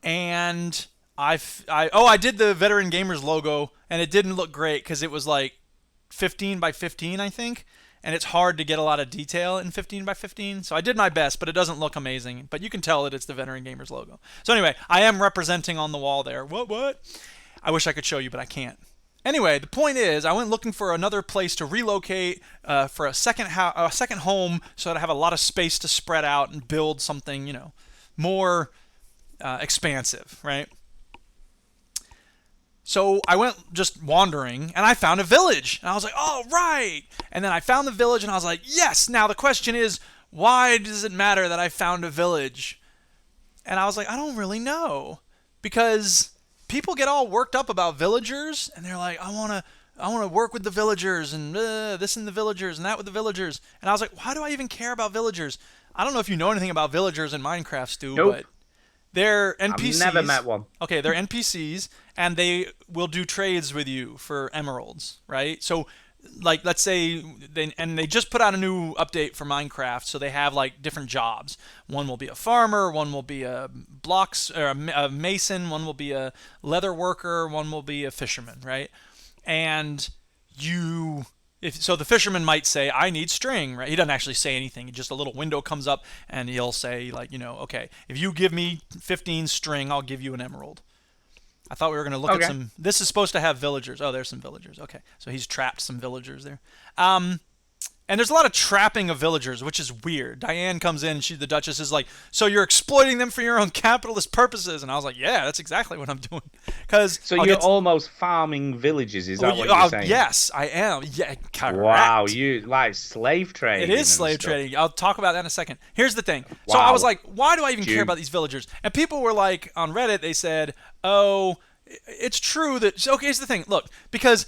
And I did the VeteranGamers logo, and it didn't look great because it was like 15 by 15, I think. And it's hard to get a lot of detail in 15 by 15. So I did my best, but it doesn't look amazing. But you can tell that it's the VeteranGamers logo. So anyway, I am representing on the wall there. What? I wish I could show you, but I can't. Anyway, the point is, I went looking for another place to relocate for a second home so that I have a lot of space to spread out and build something, more expansive, right? So I went just wandering, and I found a village. And I was like, oh, right. And then I found the village, and I was like, yes. Now the question is, why does it matter that I found a village? And I was like, I don't really know. Because people get all worked up about villagers, and they're like, I want to work with the villagers, and this and the villagers, and that with the villagers. And I was like, why do I even care about villagers? I don't know if you know anything about villagers in Minecraft, Stu, but they're NPCs. I've never met one. Okay, they're NPCs, and they will do trades with you for emeralds, right? So like let's say they just put out a new update for Minecraft, so they have like different jobs. One will be a farmer, one will be a mason, one will be a leather worker, one will be a fisherman, right? And so the fisherman might say, I need string, right? He doesn't actually say anything. Just a little window comes up and he'll say, like, okay, if you give me 15 string, I'll give you an emerald. I thought we were going to look at some. This is supposed to have villagers. Oh, there's some villagers. Okay, so he's trapped some villagers there. And there's a lot of trapping of villagers, which is weird. Diane comes in, the Duchess is like, so you're exploiting them for your own capitalist purposes. And I was like, yeah, that's exactly what I'm doing. So you're almost farming villages, is that what you're saying? Yes, I am. Yeah, correct. Wow, you like slave trading. It is slave trading. I'll talk about that in a second. Here's the thing. Wow. So I was like, why do I even care about these villagers? And people were like, on Reddit, they said, oh, it's true that... Okay, here's the thing. Look, because...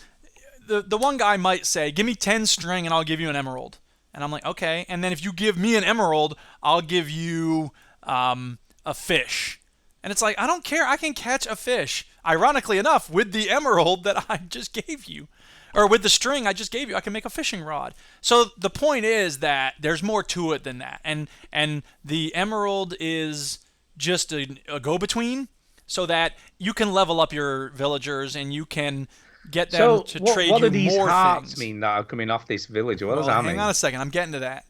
The one guy might say, give me 10 string and I'll give you an emerald. And I'm like, okay. And then if you give me an emerald, I'll give you a fish. And it's like, I don't care. I can catch a fish. Ironically enough, with the emerald that I just gave you. Or with the string I just gave you, I can make a fishing rod. So the point is that there's more to it than that. And the emerald is just a go-between so that you can level up your villagers and you can... get them to trade you more things. What do these hearts mean that are coming off this village? What does that mean? Hang on a second. I'm getting to that.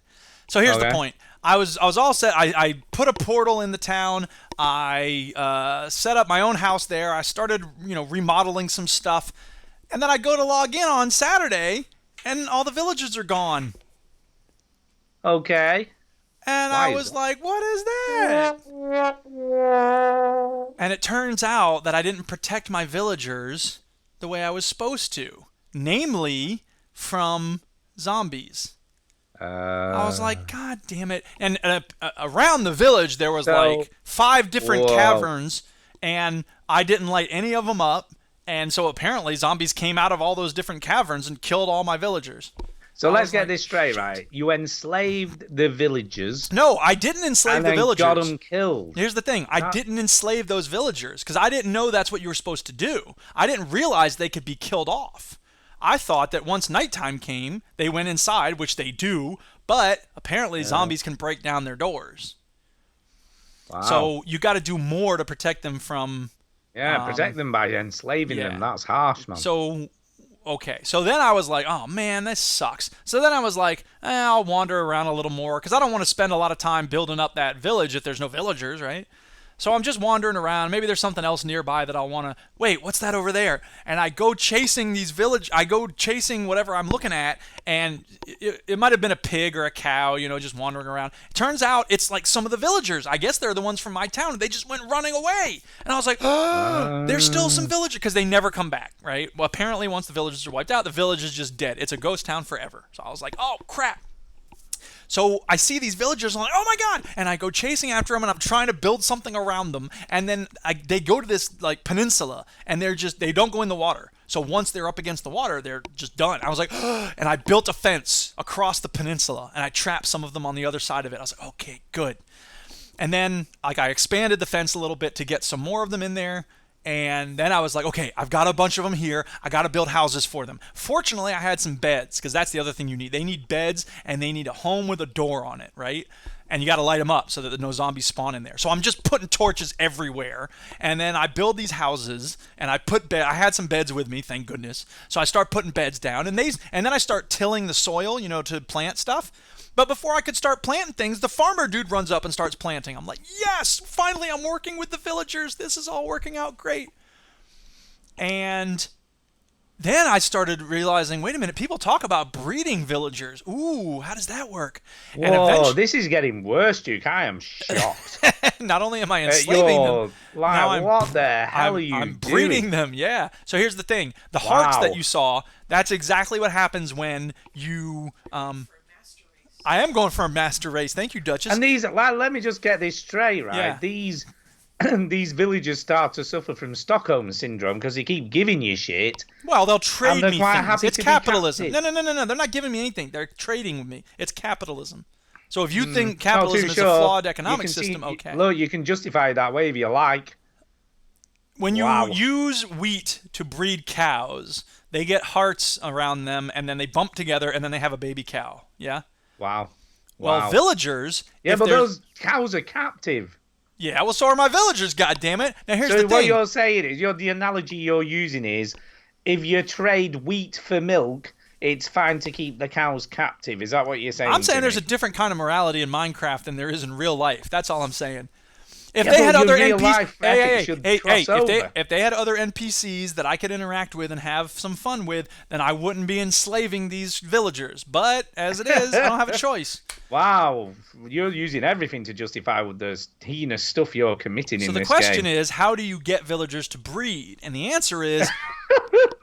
So here's the point. I was all set. I put a portal in the town. I set up my own house there. I started, remodeling some stuff. And then I go to log in on Saturday, and all the villagers are gone. Okay. And I was like, what is that? And it turns out that I didn't protect my villagers the way I was supposed to, namely from zombies. I was like, God damn it. And around the village, there was like 5 different caverns, and I didn't light any of them up. And so apparently zombies came out of all those different caverns and killed all my villagers. So let's get this straight, right? You enslaved the villagers. No, I didn't enslave the villagers. And got them killed. Here's the thing. I didn't enslave those villagers because I didn't know that's what you were supposed to do. I didn't realize they could be killed off. I thought that once nighttime came, they went inside, which they do, but apparently zombies can break down their doors. Wow. So you got to do more to protect them from... Yeah, protect them by enslaving them. That's harsh, man. So... Okay, so then I was like, oh man, this sucks. So then I was like, I'll wander around a little more because I don't want to spend a lot of time building up that village if there's no villagers, right? So I'm just wandering around. Maybe there's something else nearby that I'll want to... Wait, what's that over there? And I go chasing I go chasing whatever I'm looking at, and it might have been a pig or a cow, just wandering around. It turns out it's like some of the villagers. I guess they're the ones from my town. They just went running away. And I was like, there's still some villagers, because they never come back, right? Well, apparently once the villagers are wiped out, the village is just dead. It's a ghost town forever. So I was like, oh, crap. So I see these villagers, I'm like, oh my God! And I go chasing after them, and I'm trying to build something around them. And then they go to this like peninsula, and they don't go in the water. So once they're up against the water, they're just done. I was like, and I built a fence across the peninsula, and I trapped some of them on the other side of it. I was like, okay, good. And then I expanded the fence a little bit to get some more of them in there. And then I was like, okay, I've got a bunch of them here. I got to build houses for them. Fortunately, I had some beds, because that's the other thing you need. They need beds, and they need a home with a door on it, right? And you got to light them up so that no zombies spawn in there. So I'm just putting torches everywhere. And then I build these houses, and I had some beds with me, thank goodness. So I start putting beds down, and then I start tilling the soil, to plant stuff. But before I could start planting things, the farmer dude runs up and starts planting. I'm like, yes, finally I'm working with the villagers. This is all working out great. And then I started realizing, wait a minute, people talk about breeding villagers. Ooh, how does that work? Whoa, this is getting worse, Duke. I am shocked. Not only am I enslaving them, like, what the hell are you doing? I'm breeding them, yeah. So here's the thing. The hearts that you saw, that's exactly what happens when you... I am going for a master race. Thank you, Duchess. And let me just get this straight, right? Yeah. These villagers start to suffer from Stockholm syndrome because they keep giving you shit. Well, they'll trade me things. Happy it's capitalism. No. They're not giving me anything. They're trading with me. It's capitalism. So if you think capitalism is a flawed economic system, okay. Look, you can justify it that way if you like. When you use wheat to breed cows, they get hearts around them, and then they bump together, and then they have a baby cow. Yeah? Wow. Well, villagers... Yeah, if but they're- those cows are captive. Yeah, well, so are my villagers, goddammit. Now, here's So the thing. what you're saying is, the analogy you're using is, if you trade wheat for milk, it's fine to keep the cows captive. Is that what you're saying? I'm saying to there's a me? different kind of morality in Minecraft than there is in real life. That's all I'm saying. If Yeah, they but had your other real NPCs, life ethics should cross over. if they had other NPCs that I could interact with and have some fun with, then I wouldn't be enslaving these villagers. But as it is, I don't have a choice. Wow, you're using everything to justify the heinous stuff you're committing So in the this question game. is, how do you get villagers to breed? And the answer is,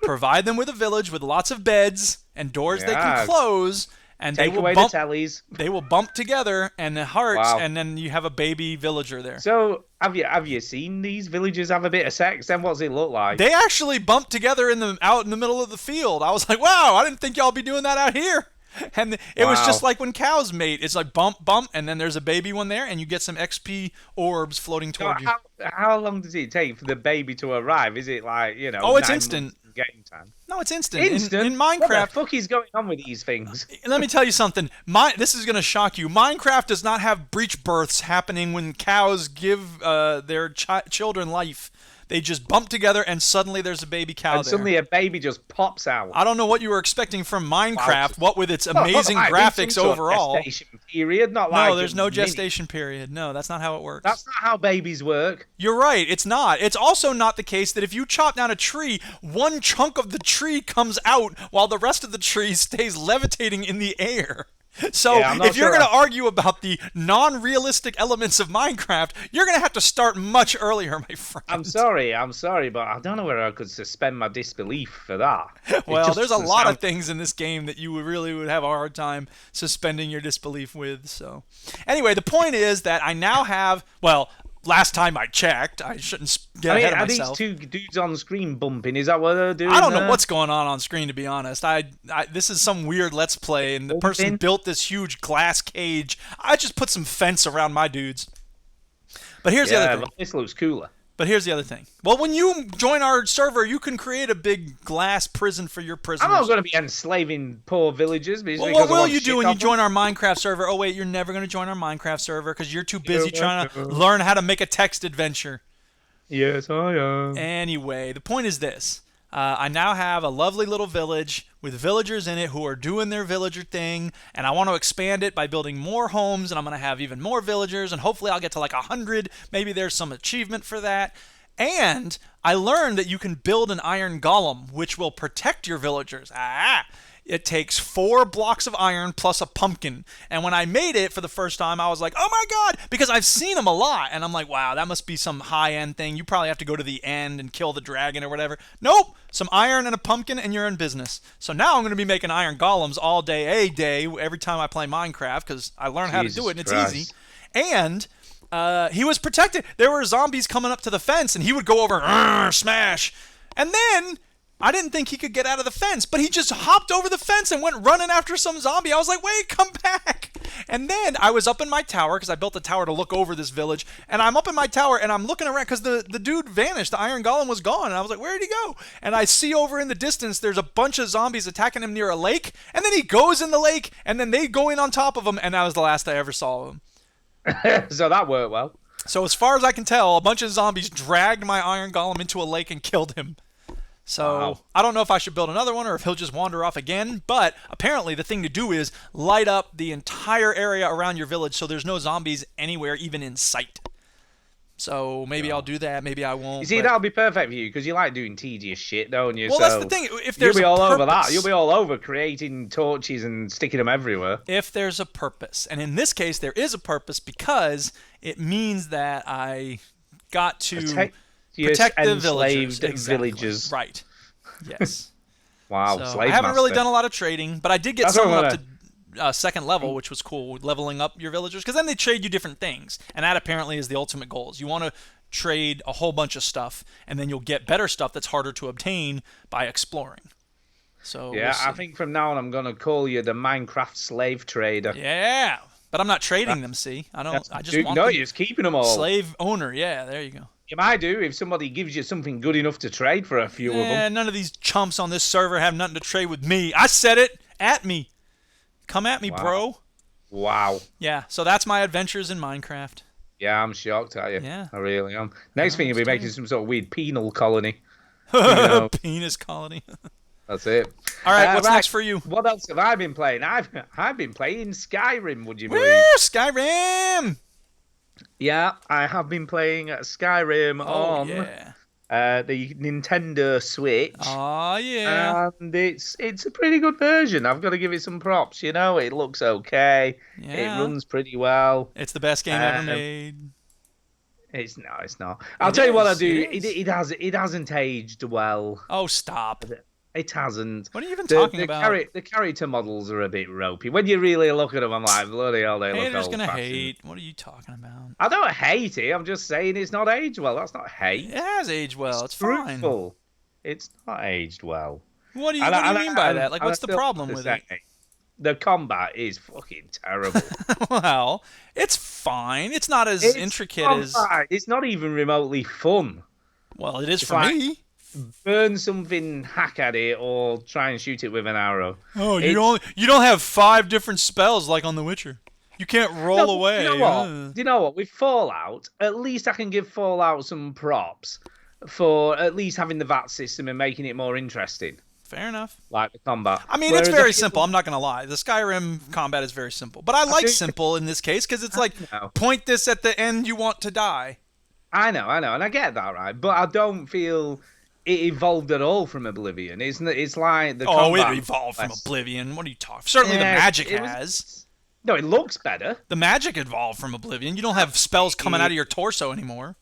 provide them with a village with lots of beds and doors they Yeah. can close, and Take they will away bump. the tellies. They will bump together and the hearts, Wow. and then you have a baby villager there. So, have you seen these villagers have a bit of sex? Then what does it look like? They actually bumped together out in the middle of the field. I was like, wow, I didn't think y'all be doing that out here. And it was Wow. just like when cows mate. It's like bump, bump, and then there's a baby one there, and you get some XP orbs floating So toward you. how long does it take for the baby to arrive? Is it like, Oh, it's 9 instant. months game time? No, it's instant. Instant? In What Minecraft, the fuck is going on with these things? let me tell you something. This is going to shock you. Minecraft does not have breech births happening when cows give their children life. They just bump together, and suddenly there's a baby cow And there. suddenly a baby just pops out. I don't know what you were expecting from Minecraft, what with its No, amazing not like some graphics sort of overall. gestation period, not like No, there's no mini. gestation period. No, that's not how it works. That's not how babies work. You're right, it's not. It's also not the case that if you chop down a tree, one chunk of the tree comes out while the rest of the tree stays levitating in the air. So Yeah, I'm not if you're sure. going to argue about the non-realistic elements of Minecraft, you're going to have to start much earlier, my friend. I'm sorry, but I don't know whether I could suspend my disbelief for that. It Well, just there's a doesn't lot sound- of things in this game that you really would have a hard time suspending your disbelief with. So, anyway, the point is that I now have, well, last time I checked, I shouldn't get ahead of are myself. these two dudes on screen bumping? Is that what they're doing? I don't know there? what's going on screen, to be honest. This is some weird Let's Play, and the person Bumping? built this huge glass cage. I just put some fence around my dudes. But here's the Yeah, other thing. but this looks cooler. Well, when you join our server, you can create a big glass prison for your prisoners. I'm not going to be enslaving poor villagers. Well, because what I will want you shit do when you off them. join our Minecraft server? Oh, wait, you're never going to join our Minecraft server because you're too busy Yeah, trying to I know. learn how to make a text adventure. Yes, I am. Anyway, the point is this. I now have a lovely little village with villagers in it who are doing their villager thing, and I want to expand it by building more homes, and I'm going to have even more villagers, and hopefully I'll get to like 100. Maybe there's some achievement for that. And I learned that you can build an iron golem, which will protect your villagers. It takes 4 blocks of iron plus a pumpkin. And when I made it for the first time, I was like, oh my god, because I've seen them a lot. And I'm like, wow, that must be some high-end thing. You probably have to go to the end and kill the dragon or whatever. Nope, some iron and a pumpkin and you're in business. So now I'm going to be making iron golems all day, every time I play Minecraft, because I learned how to do it and it's Jesus easy. And he was protected. There were zombies coming up to the fence, and he would go over, smash. And then I didn't think he could get out of the fence, but he just hopped over the fence and went running after some zombie. I was like, wait, come back. And then I was up in my tower, because I built a tower to look over this village, and I'm up in my tower, and I'm looking around, because the dude vanished. The iron golem was gone, and I was like, where did he go? And I see over in the distance, there's a bunch of zombies attacking him near a lake, and then he goes in the lake, and then they go in on top of him, and that was the last I ever saw of him. So that worked well. So as far as I can tell, a bunch of zombies dragged my iron golem into a lake and killed him. So Wow. I don't know if I should build another one or if he'll just wander off again, but apparently the thing to do is light up the entire area around your village so there's no zombies anywhere, even in sight. So maybe I'll do that, maybe I won't. You see, but- that'll be perfect for you because you like doing tedious shit, don't you? Well, so that's the thing. If there's you'll be a all over that. purpose- You'll be all over creating torches and sticking them everywhere. if there's a purpose. And in this case, there is a purpose because it means that I got to Protect the villagers. enslaved Exactly. villagers. Right. Yes. Wow, So slave I haven't really master. done a lot of trading, but I did get That's what someone I'm up to second level, which was cool, leveling up your villagers, because then they trade you different things, and that apparently is the ultimate goal. Is you want to trade a whole bunch of stuff, and then you'll get better stuff that's harder to obtain by exploring. So Yeah, we'll see. I think from now on I'm gonna call you the Minecraft slave trader. Yeah, but I'm not trading them. See, I don't. I just want No, them. you're just keeping them all. Slave owner. Yeah, there you go. You might do if somebody gives you something good enough to trade for a few of them. None of these chumps on this server have nothing to trade with me. I said it. At me. Come at me, bro. Wow. Yeah, so that's my adventures in Minecraft. Yeah, I'm shocked at you. Yeah. I really am. Next thing, you'll be making some sort of weird penal colony. Penis colony. That's it. All right, what's next for you? What else have I been playing? I've been playing Skyrim, would you believe? Woo, Skyrim! Yeah, I have been playing Skyrim on the Nintendo Switch. Oh, yeah. And it's a pretty good version. I've got to give it some props. You know, it looks okay. Yeah. It runs pretty well. It's the best game ever made. It's not. I'll tell you what I do. It hasn't aged well. Oh, stop. It hasn't. What are you even talking about? The character models are a bit ropey. When you really look at them, I'm like, bloody hell, they look Haters old-fashioned. gonna hate. What are you talking about? I don't hate it. I'm just saying it's not aged well. That's not hate. It has aged well. It's fine. Truthful. It's not aged well. What do you mean by that? Like, what's the problem with it? The combat is fucking terrible. Well, it's fine. It's not as intricate as... It's not even remotely fun. Well, it is for me. Burn something, hack at it, or try and shoot it with an arrow. Oh, you don't have 5 different spells like on The Witcher. You can't roll away. You know what? You know what? With Fallout, at least I can give Fallout some props for at least having the VAT system and making it more interesting. Fair enough. Like the combat. I mean, it's very simple. I'm not going to lie. The Skyrim combat is very simple. But I like simple in this case because it's like, point this at the end you want to die. I know. And I get that, right? But I don't feel it evolved at all from Oblivion. It's like the combat... it evolved from Oblivion. What are you talking? Certainly the magic has. No, it looks better. The magic evolved from Oblivion. You don't have spells coming out of your torso anymore.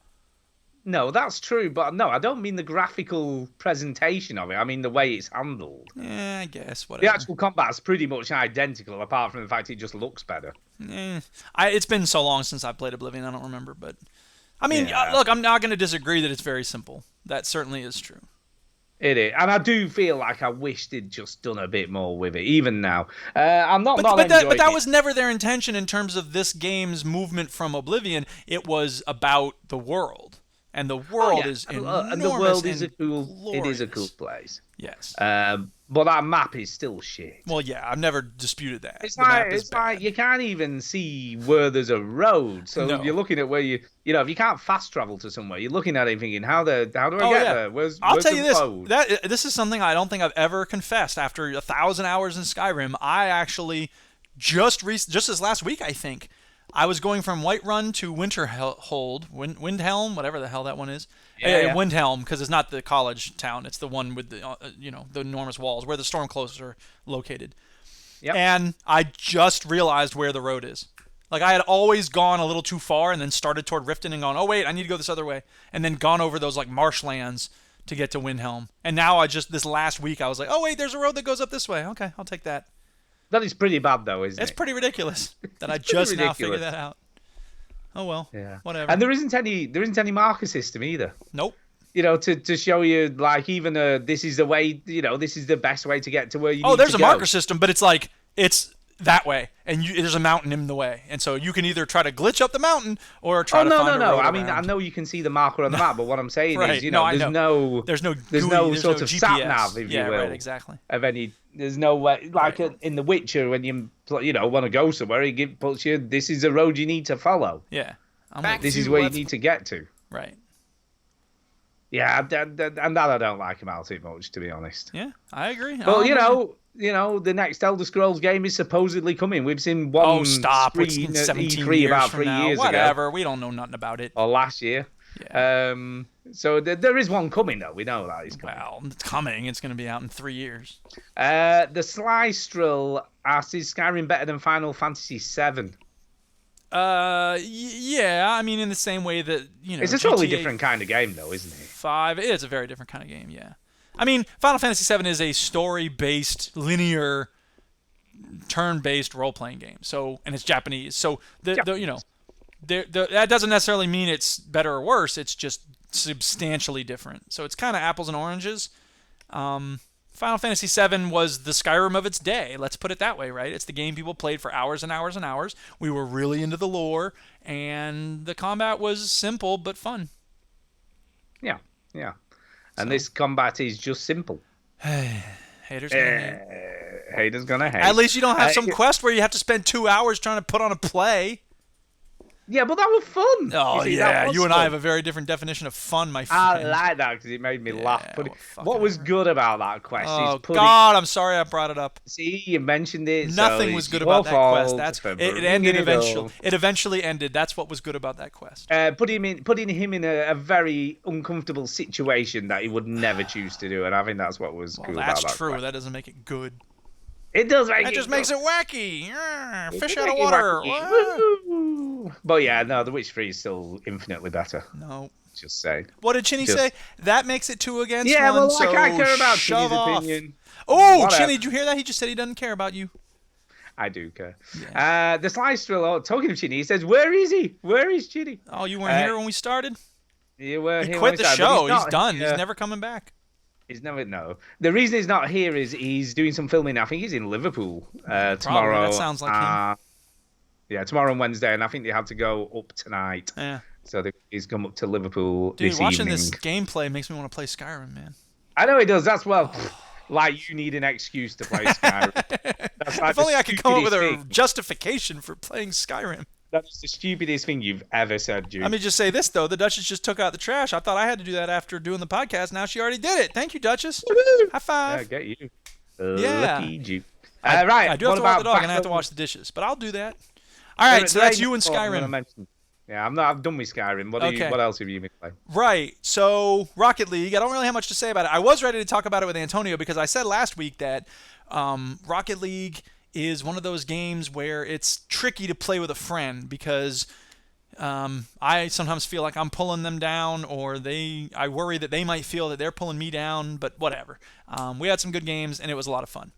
No, that's true, but no, I don't mean the graphical presentation of it. I mean the way it's handled. Yeah, I guess, whatever. The actual combat's pretty much identical, apart from the fact it just looks better. It's been so long since I played Oblivion, I don't remember, but... I mean, look, I'm not going to disagree that it's very simple. That certainly is true. It is, and I do feel like I wish they'd just done a bit more with it, even now. I'm not enjoying it. But that was never their intention in terms of this game's movement from Oblivion. It was about the world. And the world is enormous and the world is it is a cool place. Yes. But that map is still shit. Well, yeah, I've never disputed that. It's like you can't even see where there's a road. So you're looking at where if you can't fast travel to somewhere, you're looking at it thinking, how do I get there? I'll tell you road? This is something I don't think I've ever confessed. After 1,000 hours in Skyrim, I actually just this last week, I think, I was going from Whiterun to Windhelm, whatever the hell that one is. Yeah. Windhelm, because it's not the college town. It's the one with the the enormous walls where the Stormcloaks are located. Yep. And I just realized where the road is. Like, I had always gone a little too far and then started toward Riften and gone, oh, wait, I need to go this other way. And then gone over those, like, marshlands to get to Windhelm. And now this last week, I was like, oh, wait, there's a road that goes up this way. Okay, I'll take that. That is pretty bad, though, isn't it? It's pretty ridiculous that I just now figured that out. Oh well, whatever. And there isn't any marker system either. Nope. To show you, like, even this is the way, this is the best way to get to where you need to go. Oh, there's a marker system, but it's like it's that way, and there's a mountain in the way, and so you can either try to glitch up the mountain or try to find a road I mean, around. I know you can see the marker on the map, but what I'm saying right. is, there's no sort of GPS. sat nav, if you will. Right, exactly. Of any, there's no way, like in The Witcher, when you want to go somewhere, it puts you. This is the road you need to follow. Yeah. This is where you need to get to. Right. Yeah, and that I don't like about it much, to be honest. Yeah, I agree. But the next Elder Scrolls game is supposedly coming. We've seen one. Oh, stop! It's screen 17 E3 years about from 3 now. years Whatever. ago. We don't know nothing about it. Or last year. Yeah. So there is one coming, though. We know that is coming. Well, it's coming. It's going to be out in 3 years. The Sly Strill asks, is Skyrim better than Final Fantasy VII? Yeah. I mean, in the same way that it's a totally different kind of game, though, isn't it? 5. It is a very different kind of game. Yeah. I mean, Final Fantasy VII is a story-based, linear, turn-based role-playing game. So, and it's Japanese. So that doesn't necessarily mean it's better or worse. It's just substantially different. So it's kind of apples and oranges. Final Fantasy VII was the Skyrim of its day. Let's put it that way, right? It's the game people played for hours and hours and hours. We were really into the lore, and the combat was simple but fun. Yeah, yeah. And this combat is just simple. Haters gonna hate. Haters gonna hate. At least you don't have some quest where you have to spend 2 hours trying to put on a play. Yeah, but that was fun. Oh, see, yeah. that was You and fun. I have a very different definition of fun, my friend. I like that because it made me laugh. But what was good about that quest Oh, is putting... God, I'm sorry I brought it up. See, you mentioned it. Nothing so was it's good your about that quest. fault It for ended bringing eventually. up. It eventually ended. That's what was good about that quest. Putting him in a very uncomfortable situation that he would never choose to do, and I think that's what was cool about that. That's true. quest. That doesn't make it good. It does make That it just good. makes it wacky. Yeah, It fish does out of make it water. wacky. Woo! But yeah, no, The Witcher 3 is still infinitely better. No. Just saying. What did Chinny say? That makes it 2 against 1. Yeah, well, so I care about shove Chinny's off. opinion. Oh, Whatever. Chinny, did you hear that? He just said he doesn't care about you. I do care. Yeah. The Slice Thriller, talking of Chinny, he says, "Where is he? Where is Chinny?" Oh, you weren't here when we started? You were He here quit when the we started, but show. He's not done. here. He's never coming back. He's never no. The reason he's not here is he's doing some filming. I think he's in Liverpool tomorrow. Probably. That sounds like him. Yeah, tomorrow and Wednesday, and I think they have to go up tonight. Yeah. So he's come up to Liverpool Dude, this watching evening. this gameplay makes me want to play Skyrim, man. I know he does. That's well. Like you need an excuse to play Skyrim. That's like If only I could come up with a stupidest thing. justification for playing Skyrim. That's the stupidest thing you've ever said, Jude. Let me just say this, though. The Duchess just took out the trash. I thought I had to do that after doing the podcast. Now she already did it. Thank you, Duchess. High Yeah, five. get you. Yeah. Lucky Jude. I, right. I do have what to walk the about dog and I have to Battle- wash the dishes, but I'll do that. All right, so that's you and Oh, I'm gonna Skyrim. mention- Yeah, I'm done with Skyrim. Okay. What else have you been playing? Right. So Rocket League, I don't really have much to say about it. I was ready to talk about it with Antonio because I said last week that Rocket League is one of those games where it's tricky to play with a friend because I sometimes feel like I'm pulling them down, or I worry that they might feel that they're pulling me down, but whatever. We had some good games, and it was a lot of fun.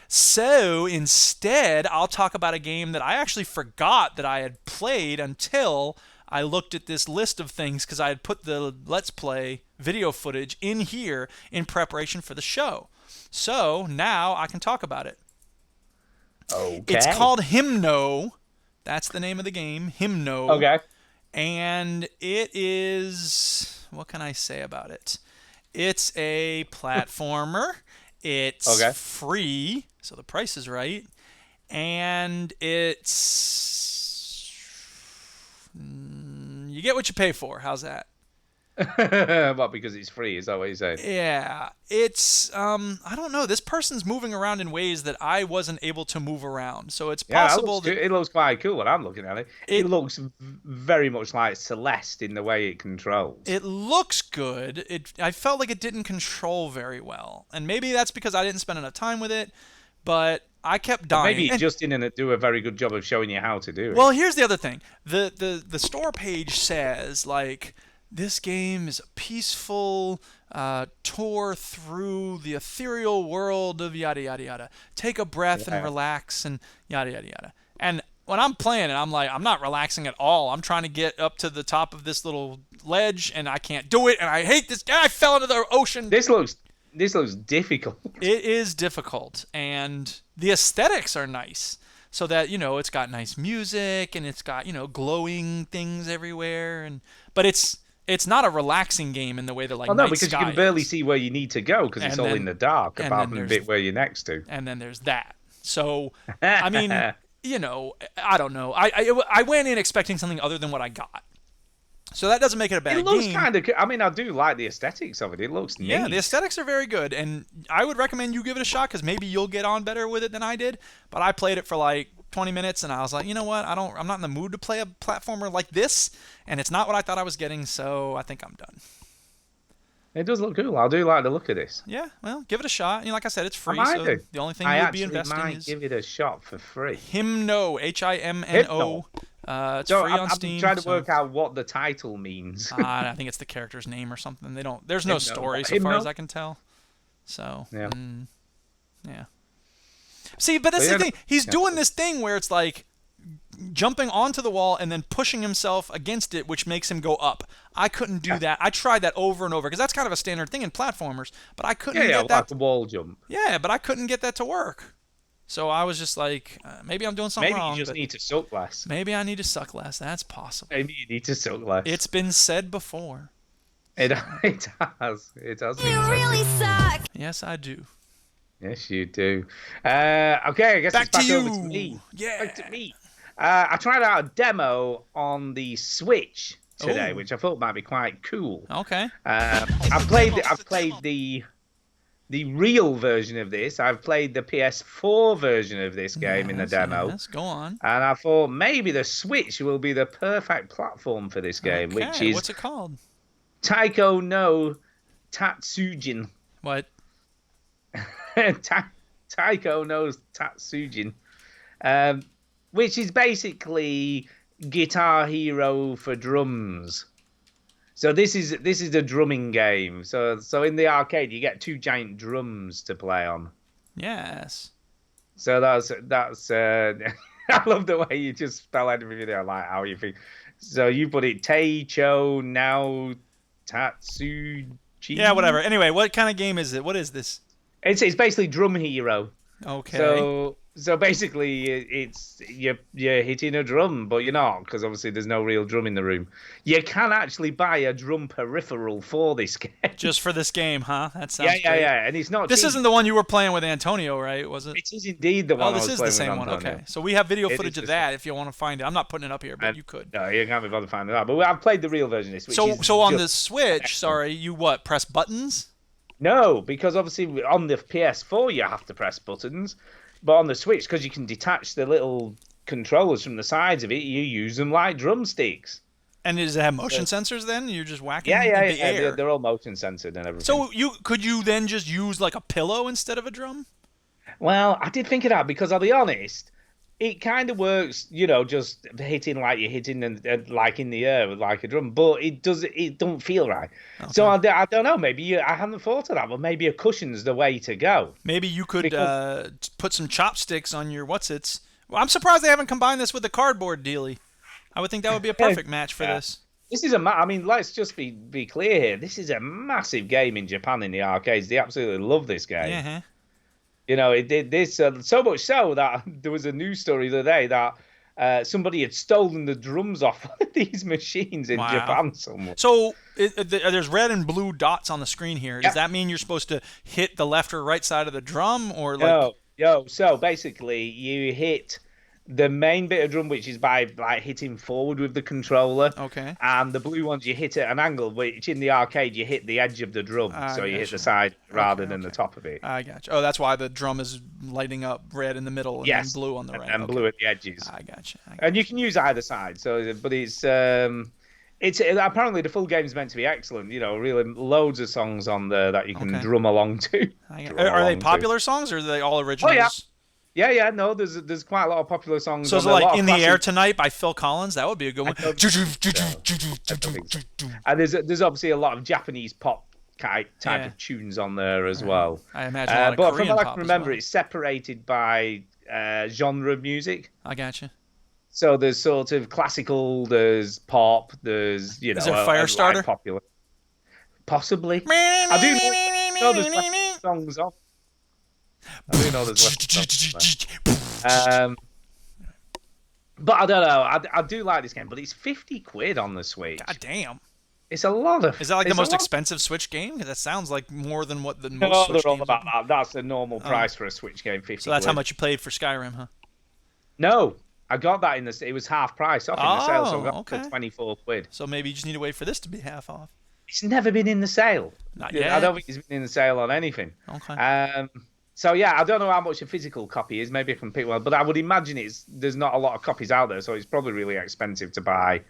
So instead, I'll talk about a game that I actually forgot that I had played until I looked at this list of things because I had put the Let's Play video footage in here in preparation for the show. So now I can talk about it. Okay. It's called Hymno. That's the name of the game, Hymno. Okay. And it is, what can I say about it? It's a platformer. It's Okay. free, so the price is right. And it's, you get what you pay for. How's that? Well, because it's free, is that what you say? Yeah, it's I don't know. This person's moving around in ways that I wasn't able to move around. So it's Yeah, possible that it looks quite cool when I'm looking at it. It looks very much like Celeste in the way it controls. it looks good. I felt like it didn't control very well, and maybe that's because I didn't spend enough time with it. But I kept dying. Maybe it And- just didn't do a very good job of showing you how to do it. Well, here's the other thing. The store page says, like, this game is a peaceful tour through the ethereal world of yada, yada, yada. Take a breath and relax and yada, yada, yada. And when I'm playing it, I'm like, I'm not relaxing at all. I'm trying to get up to the top of this little ledge, and I can't do it, and I hate this guy. I fell into the ocean. This looks difficult. It is difficult, and the aesthetics are nice. So that, it's got nice music, and it's got, glowing things everywhere, but it's not a relaxing game in the way that like Oh no, Night because Sky you can barely is. see where you need to go because it's And all then- in the dark, and apart then from the there's- bit where you're next to. And then there's that. So I mean, I don't know. I went in expecting something other than what I got. So that doesn't make it a bad It looks game. kind of. I mean, I do like the aesthetics of it. It looks neat. Yeah, the aesthetics are very good, and I would recommend you give it a shot because maybe you'll get on better with it than I did. But I played it for like 20 minutes, and I was like, you know what? I'm not in the mood to play a platformer like this, and it's not what I thought I was getting. So I think I'm done. It does look cool. I do like the look of this. Yeah, well, give it a shot. Like I said, it's free, I might so do. the only thing I you would be actually investing might is give it a shot for free. Hymno, Himno. It's So free on Steam. I'm trying to so- work out what the title means. I think it's the character's name or something. There's no Hymno. story so far Hymno? as I can tell. So Yeah. yeah. See, but that's But the yeah, thing. He's doing this thing where it's like jumping onto the wall and then pushing himself against it, which makes him go up. I couldn't do that. I tried that over and over because that's kind of a standard thing in platformers. But I couldn't Yeah, get that. like a wall jump. Yeah, but I couldn't get that to work. So I was just like, maybe I'm doing something Maybe wrong. you just but need to suck less. maybe I need to suck less. That's possible. Maybe you need to suck less. It's been said before. It has. It has. You really suck. Yes, I do. Yes, you do. Okay, I guess Back it's back to over you. to me. Yeah. Back to me. I tried out a demo on the Switch today, Oh. which I thought might be quite cool. Okay. I've played the real version of this. I've played the PS4 version of this game in the demo. Yes, go on. And I thought maybe the Switch will be the perfect platform for this game, which Okay, is what's it called? Taiko no Tatsujin. What? Taiko no Tatsujin, which is basically Guitar Hero for drums. So this is a drumming game. So in the arcade you get 2 giant drums to play on. Yes. So that's I love the way you just spell everything out like how you think. So you put it Teicho now Tatsuji. Yeah, whatever. Anyway, what kind of game is it? What is this? It's basically Drum Hero. Okay. So basically, it's you're hitting a drum, but you're not, because obviously there's no real drum in the room. You can actually buy a drum peripheral for this game. Just for this game, huh? That sounds great. Yeah, and it's not. This cheap. isn't the one you were playing with Antonio, right? Was it? It is indeed the one. Oh, this I was is the playing same with one. Antonio. Okay. So we have video It footage is of the that if you want to find it. I'm not putting it up here, but you could. No, you can't be bothered to find it out. But I've played the real version of this. Which is So on the just Switch, excellent. you what? Press buttons? No, because obviously on the PS4 you have to press buttons, but on the Switch, because you can detach the little controllers from the sides of it, you use them like drumsticks. And does it have motion sensors then? You're just whacking Yeah, in the air. they're all motion censored and everything. So could you then just use like a pillow instead of a drum? Well, I did think of that because I'll be honest, it kind of works, just hitting like you're hitting like in the air with like a drum, but it don't feel right. Okay. So I don't know, maybe I hadn't thought of that, but maybe a cushion's the way to go. Maybe you could put some chopsticks on your what's-its. Well, I'm surprised they haven't combined this with the cardboard dealie. I would think that would be a perfect match for this. This is let's just be clear here. This is a massive game in Japan in the arcades. They absolutely love this game. Yeah. It did this so much so that there was a news story the other day that somebody had stolen the drums off one of these machines in Japan somewhere. So there's red and blue dots on the screen here. Does that mean you're supposed to hit the left or right side of the drum, or like? No. So basically, you hit the main bit of drum, which is by like hitting forward with the controller. Okay. And the blue ones you hit at an angle, which in the arcade you hit the edge of the drum, so you hit the side rather than the top of it. I got you. Oh, that's why the drum is lighting up red in the middle and then blue on the right. And blue at the edges. I got you. And you can use either side. So, but it's apparently the full game's meant to be excellent. Really loads of songs on there that you can drum along to. Are they popular songs or are they all originals? Oh, yeah. Yeah, no, there's quite a lot of popular songs. So it's like In the Air Tonight by Phil Collins? That would be a good one. And there's obviously a lot of Japanese pop type of tunes on there as well. I imagine a lot of but Korean from what I pop can remember, as well. it's separated by genre of music. I gotcha. So there's sort of classical, there's pop, there's, Is there Firestarter? Like popular. Possibly. I do know there's less songs off. I do know there's less songs. But I don't know. I do like this game, but it's £50 on the Switch. God damn. It's a lot of. Is that like the most expensive Switch game? Because that sounds like more than what the most No, Switch they're all games about are. that. That's the normal price for a Switch game, £50. So that's how much you paid for Skyrim, huh? No, I got that it was half price off in the sale, so I got it for £24. So maybe you just need to wait for this to be half off. It's never been in the sale. Not yet. I don't think it's been in the sale on anything. Okay. So yeah, I don't know how much a physical copy is. Maybe I can pick one, but I would imagine there's not a lot of copies out there, so it's probably really expensive to buy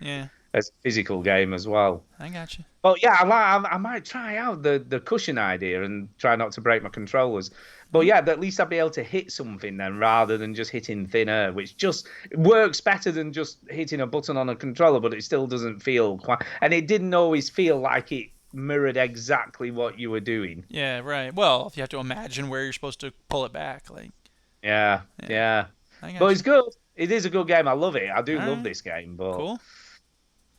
as a physical game as well. I got you. But yeah, I might try out the cushion idea and try not to break my controllers. But yeah, at least I'll be able to hit something then, rather than just hitting thin air, which just works better than just hitting a button on a controller, but it still doesn't feel quite. And it didn't always feel like it mirrored exactly what you were doing. Yeah, right. Well, if you have to imagine where you're supposed to pull it back, like. Yeah. But it's good. It is a good game. I love it. I do love this game. But cool.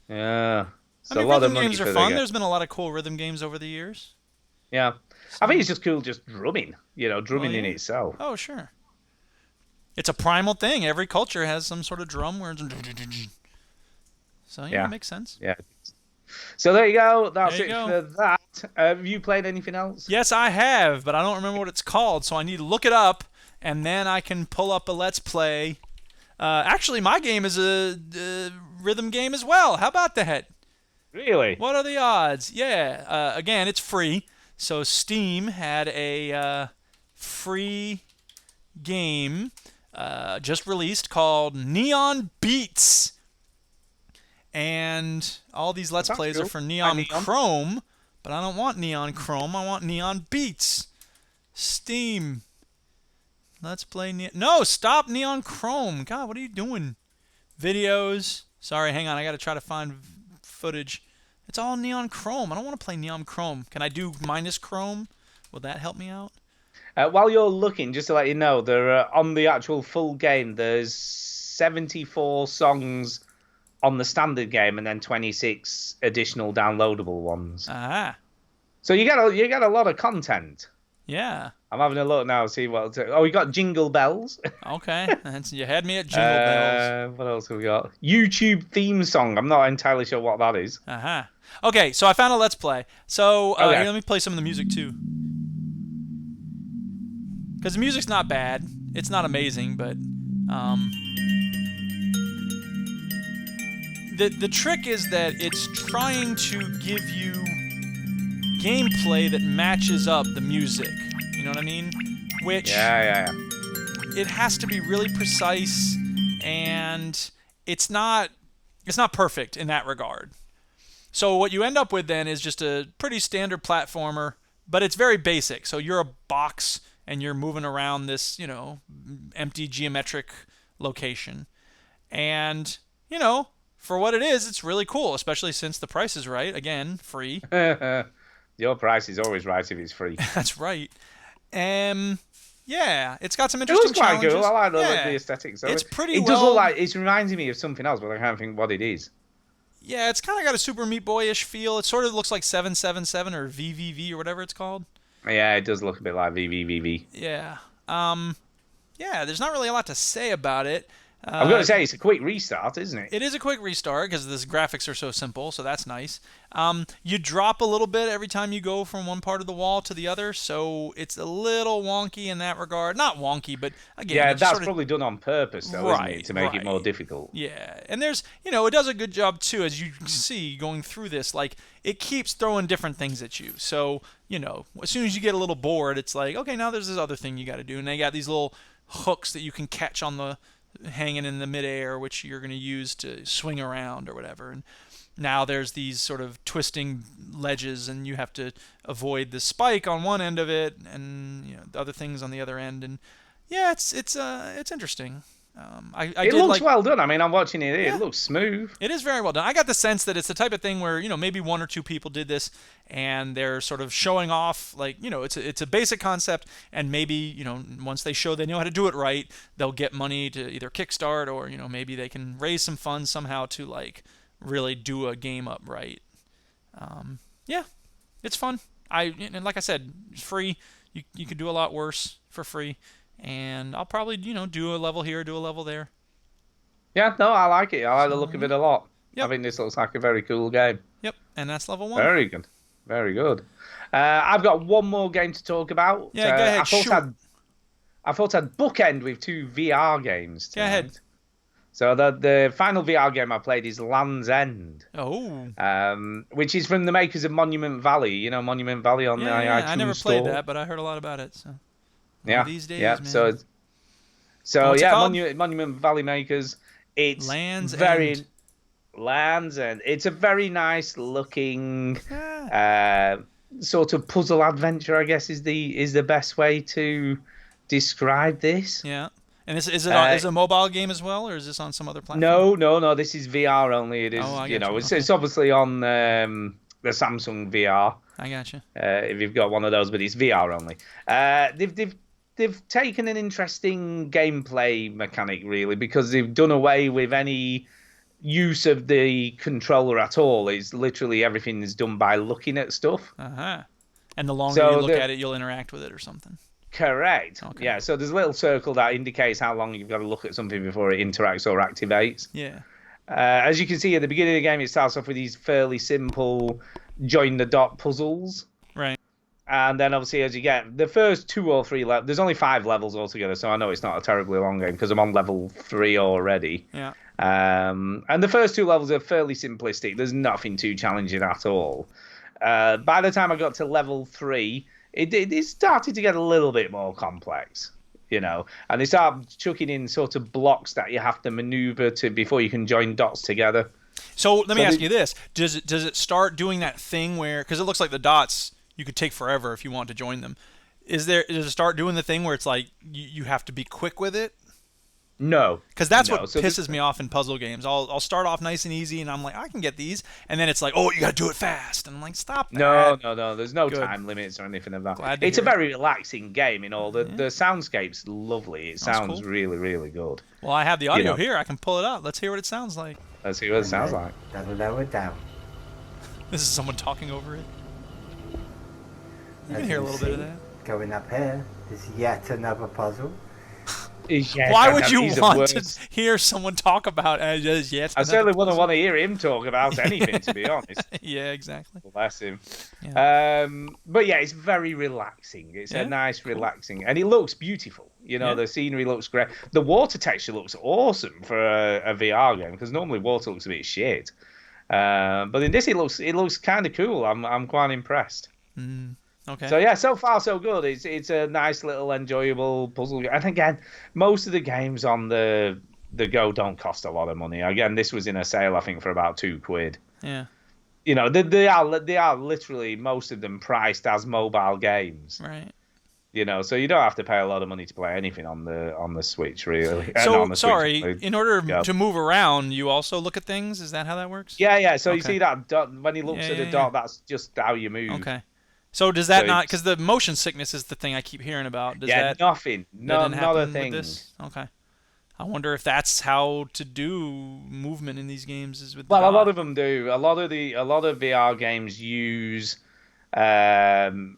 Yeah. It's I mean, a lot of rhythm money games for are the fun. game. There's been a lot of cool rhythm games over the years. Yeah. I think it's just cool just drumming. Drumming in itself. Oh, sure. It's a primal thing. Every culture has some sort of drum where it's... So, yeah, it makes sense. Yeah. So there you go. That's There you it go. for that. Have you played anything else? Yes, I have, but I don't remember what it's called, so I need to look it up, and then I can pull up a Let's Play. Actually, my game is a rhythm game as well. How about that? Really? What are the odds? Yeah. Again, it's free. So Steam had a free game just released called Neon Beats. And all these Let's That's Plays cool. are for Neon Neon. Chrome, but I don't want Neon Chrome. I want Neon Beats. Steam. Let's play No, stop Neon Chrome. God, what are you doing? Videos. Sorry, hang on. I got to try to find footage. It's all Neon Chrome. I don't want to play Neon Chrome. Can I do minus Chrome? Will that help me out? While you're looking, just to let you know, there on the actual full game, there's 74 songs on the standard game, and then 26 additional downloadable ones. Ah, So you get a lot of content. yeah. I'm having a look now, see what. Oh, we got Jingle Bells. Okay. You had me at Jingle Bells. What else have we got? YouTube theme song. I'm not entirely sure what that is. Uh-huh. Okay, so I found a Let's Play. So Okay. here, let me play some of the music too. Because the music's not bad. It's not amazing, but the trick is that it's trying to give you gameplay that matches up the music. You know what I mean? Which Yeah. it has to be really precise, and it's not perfect in that regard. So what you end up with then is just a pretty standard platformer, but it's very basic. So you're a box and you're moving around this, empty geometric location. And, for what it is, it's really cool, especially since the price is right. Again, free. Your price is always right if it's free. That's right. Yeah, it's got some It interesting looks quite challenges. cool. I like Yeah. the aesthetics. It's pretty It does well- look like it's reminding me of something else, but I can't think what it is. Yeah, it's kind of got a Super Meat Boy-ish feel. It sort of looks like 777 or VVV or whatever it's called. Yeah, it does look a bit like VVVV. Yeah. Yeah, there's not really a lot to say about it. I've got to say, it's a quick restart, isn't it? It is a quick restart because the graphics are so simple, so that's nice. You drop a little bit every time you go from one part of the wall to the other, so it's a little wonky in that regard. Not wonky, but again, Yeah, it's that's sort of, probably done on purpose, though, isn't Right, it? To make it more right. difficult. yeah. And there's, it does a good job too, as you see going through this. Like, it keeps throwing different things at you. So, as soon as you get a little bored, it's like, okay, now there's this other thing you got to do. And they got these little hooks that you can catch on the hanging in the midair, which you're going to use to swing around or whatever. And now there's these sort of twisting ledges, and you have to avoid the spike on one end of it, and the other things on the other end. And yeah, it's interesting. It looks well done. I mean, I'm watching it here. Yeah. It looks smooth. It is very well done. I got the sense that it's the type of thing where, maybe one or two people did this and they're sort of showing off, like, it's a basic concept, and maybe, once they show they know how to do it right, they'll get money to either kickstart or, maybe they can raise some funds somehow to, like, really do a game up right. Yeah, it's fun. And like I said, it's free. You could do a lot worse for free. And I'll probably, do a level here, do a level there. Yeah, no, I like it. I like the look of it a lot. Yep. I think this looks like a very cool game. Yep, and that's level 1. Very good. Very good. I've got one more game to talk about. Yeah, go ahead, shoot. I thought I'd bookend with 2 VR games tonight. Go ahead. So the final VR game I played is Land's End, Oh. which is from the makers of Monument Valley. Monument Valley on the Yeah, iTunes I never store. played that, but I heard a lot about it. So. Yeah, these days, yeah. man. So What's it yeah, called? Monument Valley makers. It's Land's very End. Land's End. It's a very nice looking Ah. sort of puzzle adventure, I guess is the best way to describe this. Yeah. And is it a mobile game as well, or is this on some other platform? No. This is VR only. It is. Oh, I gotcha. It's obviously on the Samsung VR. I gotcha. If you've got one of those, but it's VR only. They've taken an interesting gameplay mechanic, really, because they've done away with any use of the controller at all. It's literally everything is done by looking at stuff. Uh-huh. And the longer So you look at it, you'll interact with it or something. Correct. Okay. Yeah, so there's a little circle that indicates how long you've got to look at something before it interacts or activates. Yeah. As you can see at the beginning of the game, it starts off with these fairly simple join the dot puzzles. Right. And then obviously as you get the first 2 or 3 levels, there's only 5 levels altogether, so I know it's not a terribly long game because I'm on level 3 already. Yeah. And the first 2 levels are fairly simplistic. There's nothing too challenging at all. By the time I got to level 3, it started to get a little bit more complex, you know. And they start chucking in sort of blocks that you have to maneuver to before you can join dots together. So let me ask you this: Does it start doing that thing where, because it looks like the dots you could take forever if you want to join them? Does it start doing the thing where it's like you have to be quick with it? No, because that's what pisses me off in puzzle games. I'll start off nice and easy, and I'm like, I can get these, and then it's like, oh, you got to do it fast, and I'm like, stop that. No. There's no time limits or anything of that. It's a very relaxing game. You know, the soundscape's lovely. It sounds really, really good. Well, I have the audio here. I can pull it up. Let's hear what it sounds like. Let's see what it sounds like. Lower down. This is someone talking over it. You can hear a little bit of that. Going up here is yet another puzzle. Why would you want to hear someone talk about yet? I certainly wouldn't want to hear him talk about anything, to be honest. Yeah, exactly. Bless him. Yeah. But yeah, it's very relaxing. It's a nice, relaxing, and it looks beautiful. You know, the scenery looks great. The water texture looks awesome for a VR game, because normally water looks a bit shit. But in this, it looks kind of cool. I'm quite impressed. Okay. So yeah, so far so good. It's a nice little enjoyable puzzle game. And again, most of the games on the Go don't cost a lot of money. Again, this was in a sale, I think, for about £2. Yeah. You know, they are literally most of them priced as mobile games. Right. You know, so you don't have to pay a lot of money to play anything on the Switch, really. So sorry, in order to move around, you also look at things. Is that how that works? Yeah. So you see that dot, when he looks at a dot, that's just how you move. Okay. So does that not? Because the motion sickness is the thing I keep hearing about. Does that, nothing. No, not a thing. Okay. I wonder if that's how to do movement in these games is with. A lot of them do. A lot of VR games use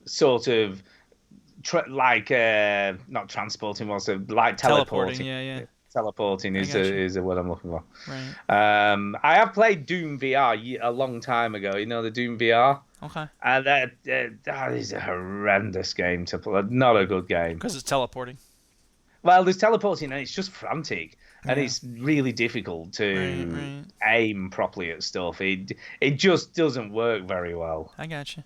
sort of not transporting, also like teleporting. Yeah. Teleporting is what I'm looking for. Right. I have played Doom VR a long time ago. You know the Doom VR. Okay. And that is a horrendous game to play. Not a good game. Because it's teleporting. Well, there's teleporting and it's just frantic. And it's really difficult to aim properly at stuff. It just doesn't work very well. I got you.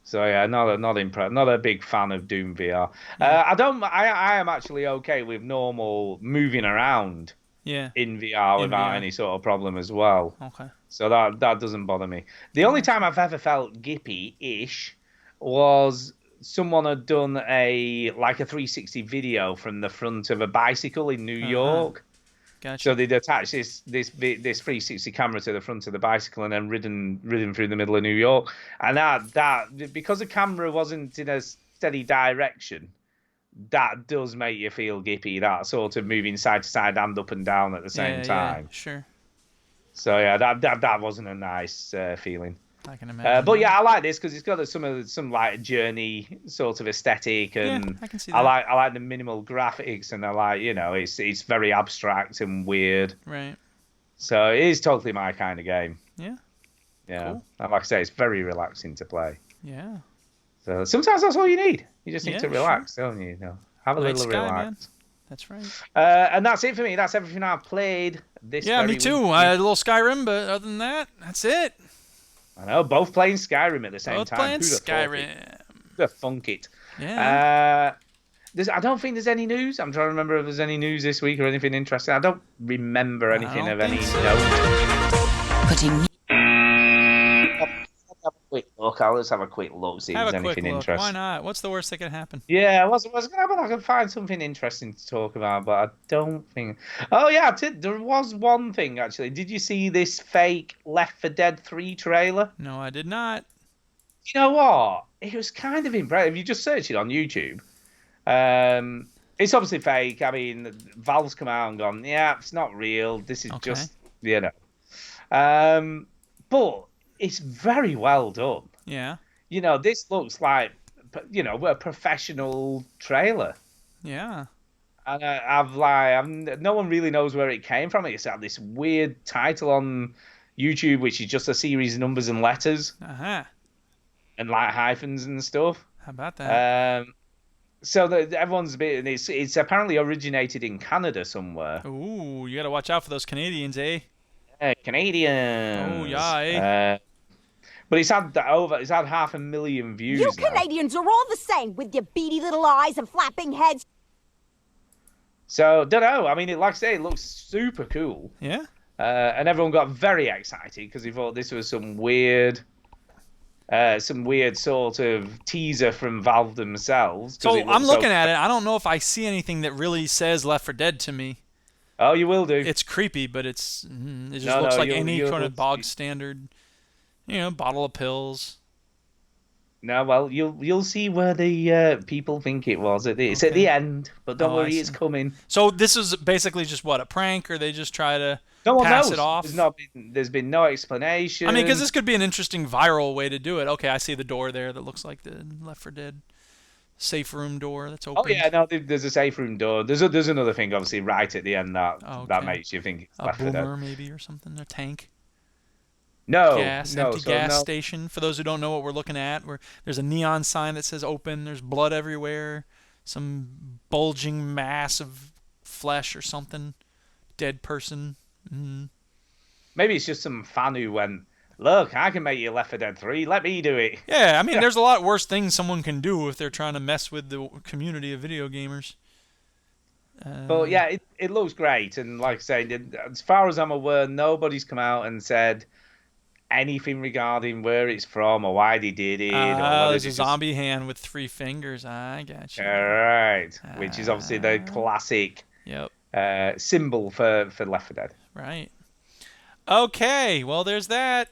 So yeah, not impressed. Not a big fan of Doom VR. I am actually okay with normal moving around. Yeah. In VR without any sort of problem as well. Okay. So that doesn't bother me. The only time I've ever felt gippy-ish was someone had done a 360 video from the front of a bicycle in New York. Gotcha. So they'd attach this 360 camera to the front of the bicycle and then ridden through the middle of New York. And that because the camera wasn't in a steady direction, that does make you feel gippy, that sort of moving side to side and up and down at the same time. Yeah, sure. So yeah, that wasn't a nice feeling. I can imagine. But yeah, I like this because it's got some like journey sort of aesthetic, and I can see that. I like the minimal graphics, and I like, you know, it's very abstract and weird. Right. So it is totally my kind of game. Yeah. Yeah. Cool. And like I say, it's very relaxing to play. Yeah. So sometimes that's all you need. You just need to relax, don't you? Have a little relax. Man. That's right. And that's it for me. That's everything I've played this Yeah, me too. I had a little Skyrim, but other than that, that's it. I know, both playing Skyrim at the same time. Both playing Skyrim. The funk it. Yeah. I don't think there's any news. I'm trying to remember if there's any news this week or anything interesting. I don't remember anything of any note. Putting Quick look. I'll just have a quick look, see if there's anything interesting. Why not? What's the worst that could happen? Yeah, what's going to happen? I can find something interesting to talk about, but I don't think... Oh, yeah, there was one thing, actually. Did you see this fake Left 4 Dead 3 trailer? No, I did not. You know what? It was kind of impressive. If you just search it on YouTube, it's obviously fake. I mean, Valve's come out and gone, yeah, it's not real. This is just, you know. But... it's very well done. Yeah. You know, this looks like, you know, a professional trailer. Yeah. And no one really knows where it came from. It's had this weird title on YouTube, which is just a series of numbers and letters Uh-huh. and like hyphens and stuff. How about that? So everyone's a bit. It's apparently originated in Canada somewhere. Ooh, you got to watch out for those Canadians, eh? Canadians. Oh, yeah, eh? But it's had 500,000 views. You now. Canadians are all the same with your beady little eyes and flapping heads. So don't know. I mean, like I say, it looks super cool. Yeah. And everyone got very excited because they thought this was some weird sort of teaser from Valve themselves. So I'm looking at it. I don't know if I see anything that really says Left 4 Dead to me. Oh, you will do. It's creepy, but it just looks like any kind of bog standard, bottle of pills. No, well, you'll see where the people think it was. It's at the end, but don't worry, it's coming. So this is basically just what, a prank, or they just try to no one pass knows. it off? There's been no explanation. I mean, because this could be an interesting viral way to do it. Okay, I see the door there that looks like the Left 4 Dead safe room door that's open. Oh yeah, no, there's a safe room door. There's another thing, obviously, right at the end that makes you think it's Left 4 Dead. A boomer maybe or something, a tank. No, Empty gas station. For those who don't know what we're looking at, there's a neon sign that says open. There's blood everywhere. Some bulging mass of flesh or something. Dead person. Mm-hmm. Maybe it's just some fan who went, look, I can make you Left 4 Dead 3. Let me do it. Yeah, I mean, there's a lot worse things someone can do if they're trying to mess with the community of video gamers. But yeah, it looks great. And like I say, as far as I'm aware, nobody's come out and said anything regarding where it's from or why they did it. There's a zombie hand with 3 fingers. I got you. All right. Which is obviously the classic symbol for Left 4 Dead. Right. Okay, well, there's that.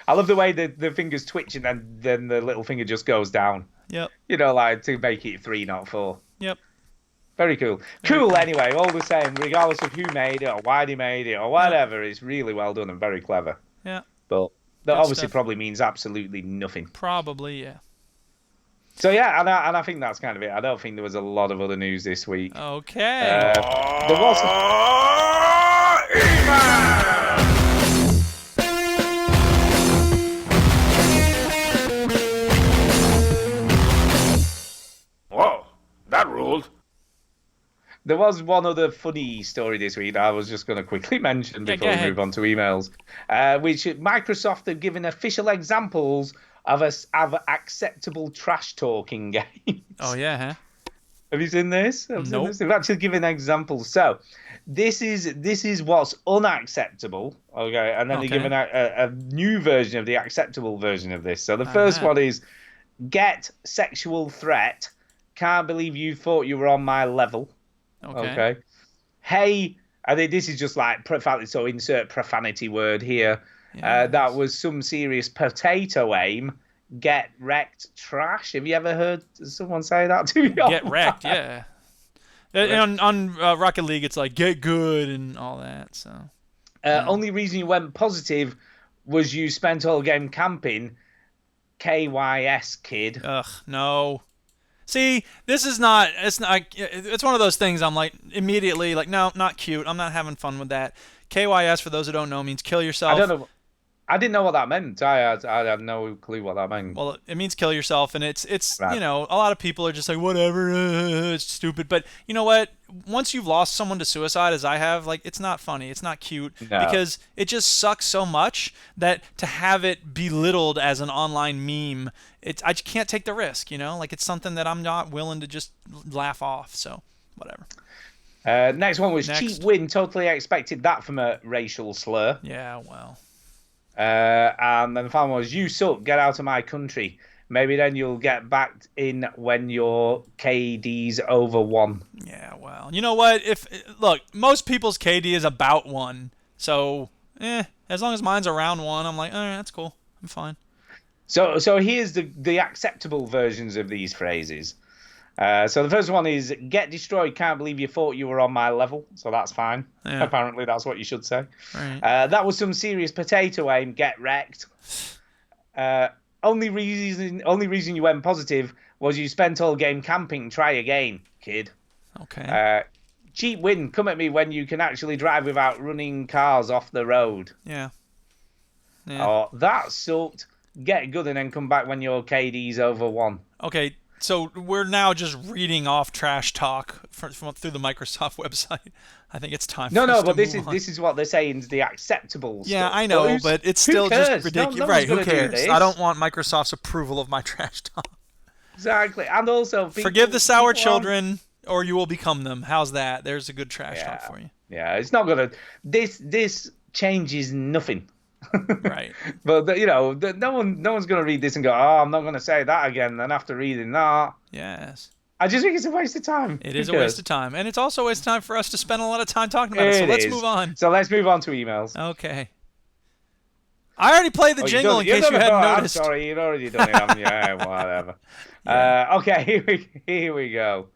I love the way the fingers twitch and then the little finger just goes down. Yep. Like to make it 3, not 4. Yep. Very cool. Cool anyway, all the same, regardless of who made it or why they made it or whatever, it's really well done and very clever. Yeah. But that obviously probably means absolutely nothing. Probably, yeah. So yeah, and I think that's kind of it. I don't think there was a lot of other news this week. Okay. There was. Whoa, that ruled. There was one other funny story this week that I was just going to quickly mention before we move on to emails, which Microsoft have given official examples of acceptable trash talking games. Oh, yeah, huh? Have you seen this? Nope. They've actually given examples. So this is what's unacceptable, okay? And then they're given a new version of the acceptable version of this. So the first one is get sexual threat. Can't believe you thought you were on my level. Okay. Hey, I think this is just like profanity, so insert profanity word here. Yes. That was some serious potato aim. Get wrecked trash. Have you ever heard someone say that to you? Get wrecked, yeah. On Rocket League, it's like get good and all that. So only reason you went positive was you spent all game camping. KYS kid. Ugh, no. See, this is not. It's one of those things. I'm like immediately like, no, not cute. I'm not having fun with that. KYS, for those who don't know, means kill yourself. I don't know. I didn't know what that meant. I had no clue what that meant. Well, it means kill yourself, and it's right. A lot of people are just like, whatever, it's stupid. But you know what? Once you've lost someone to suicide, as I have, like, it's not funny. It's not cute because it just sucks so much that to have it belittled as an online meme, I just can't take the risk. Like it's something that I'm not willing to just laugh off. So whatever. Next one was cheap win. Totally expected that from a racial slur. Yeah, well. And then the final one was, you suck, get out of my country. Maybe then you'll get back in when your KD's over 1. Yeah, well, you know what? Look, most people's KD is about 1. So, as long as mine's around 1, I'm like, all right, that's cool. I'm fine. So here's the acceptable versions of these phrases. So the first one is, get destroyed, can't believe you thought you were on my level. So that's fine. Yeah. Apparently that's what you should say. Right. That was some serious potato aim, get wrecked. Only reason you went positive was you spent all game camping, try again, kid. Okay. Cheap win. Come at me when you can actually drive without running cars off the road. Yeah. Oh, that sucked. Get good and then come back when your KD's over 1. Okay, so we're now just reading off trash talk from through the Microsoft website. I think it's time. No, for us but to this move is on. this is what they're saying is the acceptable Yeah, stuff. I know, but it's still just cares? ridiculous. No Right? one's Who gonna do cares? this. I don't want Microsoft's approval of my trash talk. Exactly, and also Forgive the sour people aren't- children, or you will become them. How's that? There's a good trash talk for you. Yeah, it's not gonna. This changes nothing. Right. But no one's gonna read this and go, oh, I'm not gonna say that again. Then after reading that, Yes. I just think it's a waste of time. It is a waste of time, and it's also a waste of time for us to spend a lot of time talking about it. So let's move on. So let's move on to emails. Okay. I already played the jingle in case you hadn't noticed. I'm sorry, you'd already done it. Yeah, whatever. Okay, here we go.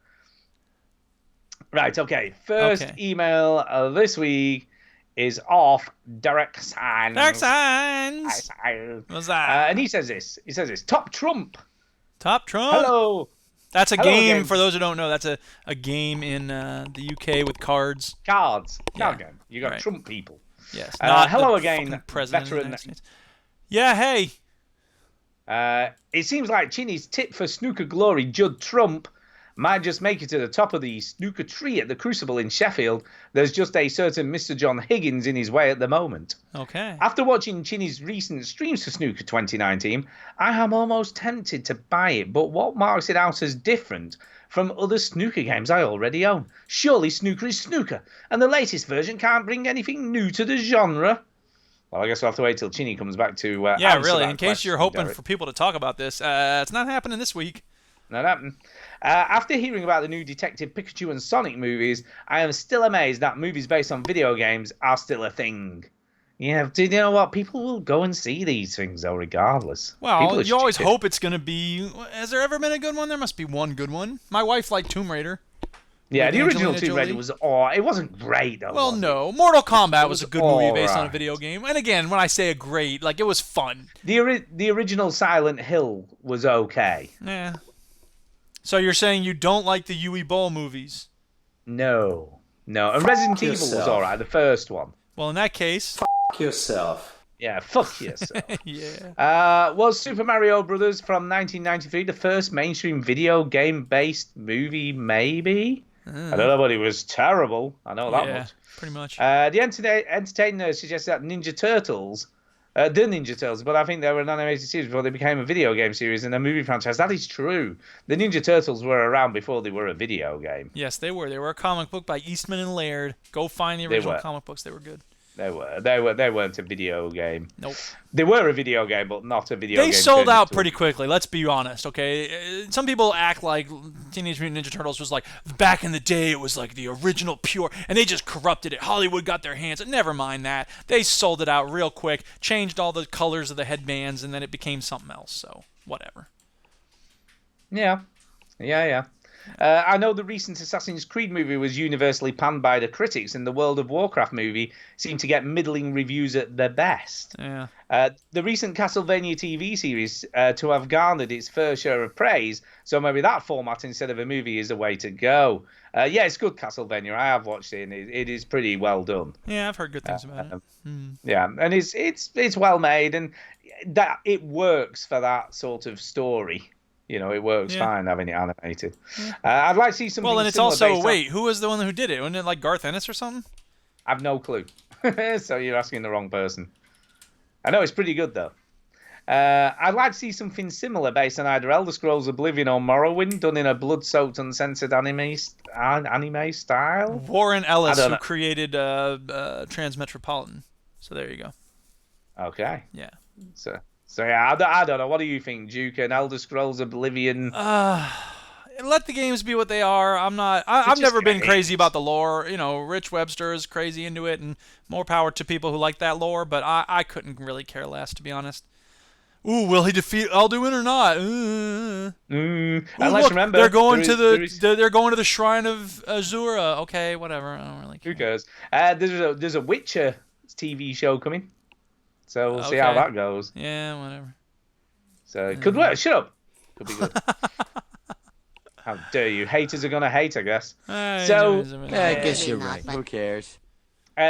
Right, okay. First email this week is off Derek Signs. Derek Signs. What's that? And he says this. Top Trump. Top Trump. Hello. That's a Hello game, again. for those who don't know. That's a game in the UK with cards. Cards. Yeah. Card game. You got Right. Trump people. Yes. Hello the again, fucking president of the veteran. United States. Yeah, hey. It seems like Chinny's tip for snooker glory, Judd Trump, might just make it to the top of the snooker tree at the Crucible in Sheffield. There's just a certain Mr. John Higgins in his way at the moment. Okay. After watching Chinny's recent streams for Snooker 2019, I am almost tempted to buy it, but what marks it out as different from other snooker games I already own? Surely snooker is snooker, and the latest version can't bring anything new to the genre. Well, I guess we'll have to wait till Chinny comes back to Yeah, answer really. that In case you're question, hoping Derek. for people to talk about this, it's not happening this week. Not happening. After hearing about the new Detective Pikachu and Sonic movies, I am still amazed that movies based on video games are still a thing. Yeah, do you know what? People will go and see these things, though, regardless. People Well, are you always stupid. hope it's going to be... Has there ever been a good one? There must be one good one. My wife liked Tomb Raider. Yeah, with the original Angelina Tomb Raider Jolie. was... Oh, it wasn't great, though. Well, was it? no. Mortal Kombat was was a good movie all based on a right. video game. And again, when I say a great, like, it was fun. The original Silent Hill was okay. Yeah. So you're saying you don't like the Yui Bowl movies? No. And Resident Evil was yourself. all right, the first one. Well, in that case... Fuck yourself. Yeah, fuck yourself. Yeah. Was Super Mario Brothers from 1993 the first mainstream video game-based movie, maybe? I don't know, but it was terrible. I know that Yeah, much. pretty much. The entertainer suggests that the Ninja Turtles, but I think they were an animated series before they became a video game series and a movie franchise. That is true. The Ninja Turtles were around before they were a video game. Yes, they were. They were a comic book by Eastman and Laird. Go find the They original were. comic books. They were good. They weren't a video game. Nope. They were a video game, but not a video game. They sold turned out into a- pretty quickly. Let's be honest, okay? Some people act like Teenage Mutant Ninja Turtles was like, back in the day, it was like the original pure, and they just corrupted it. Hollywood got their hands. Never mind that. They sold it out real quick, changed all the colors of the headbands, and then it became something else. So, whatever. Yeah. I know the recent Assassin's Creed movie was universally panned by the critics, and the World of Warcraft movie seemed to get middling reviews at the best. Yeah. The recent Castlevania TV series to have garnered its fair share of praise, so maybe that format instead of a movie is the way to go. Yeah, it's good, Castlevania. I have watched it, and it is pretty well done. Yeah, I've heard good things about it. Yeah, and it's well made, and that it works for that sort of story. You know, it works fine having it animated. I'd like to see something. Well, and it's similar also, based on- wait, who was the one who did it? Wasn't it like Garth Ennis or something? I've no clue. So you're asking the wrong person. I know it's pretty good though. I'd like to see something similar based on either Elder Scrolls Oblivion or Morrowind, done in a blood-soaked, uncensored anime style. Warren Ellis, I don't who know. created Transmetropolitan. So there you go. Okay. Yeah. So yeah, I don't know. What do you think, Duke? And Elder Scrolls Oblivion? Let the games be what they are. I've just never been games. crazy about the lore. You know, Rich Webster is crazy into it, and more power to people who like that lore, but I couldn't really care less, to be honest. Ooh, will he defeat Alduin or not? Ooh, And let's look, remember, they're going to there is- they're going to the Shrine of Azura. Okay, whatever. I don't really care. Who cares? There's a Witcher TV show coming, so we'll see how Okay. that goes. Yeah, whatever. So it could work. Shut up. Could be good. How dare you? Haters are gonna hate, I guess. I guess you're right. Who cares?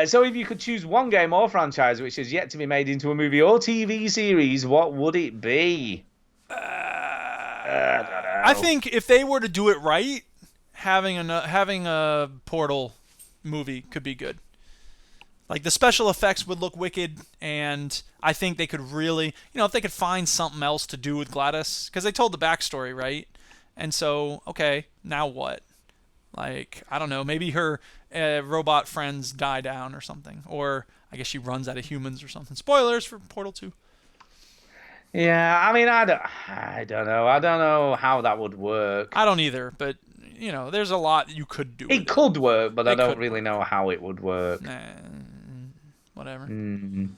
So if you could choose one game or franchise which has yet to be made into a movie or TV series, what would it be? I think if they were to do it right, having a Portal movie could be good. Like, the special effects would look wicked, and I think they could really, if they could find something else to do with GLaDOS, because they told the backstory, right? And so, okay, now what? Like, I don't know, maybe her robot friends die down or something, or I guess she runs out of humans or something. Spoilers for Portal 2. Yeah, I mean, I don't know. I don't know how that would work. I don't either, but there's a lot you could do. It could work, but I don't really know how it would work. Whatever. Who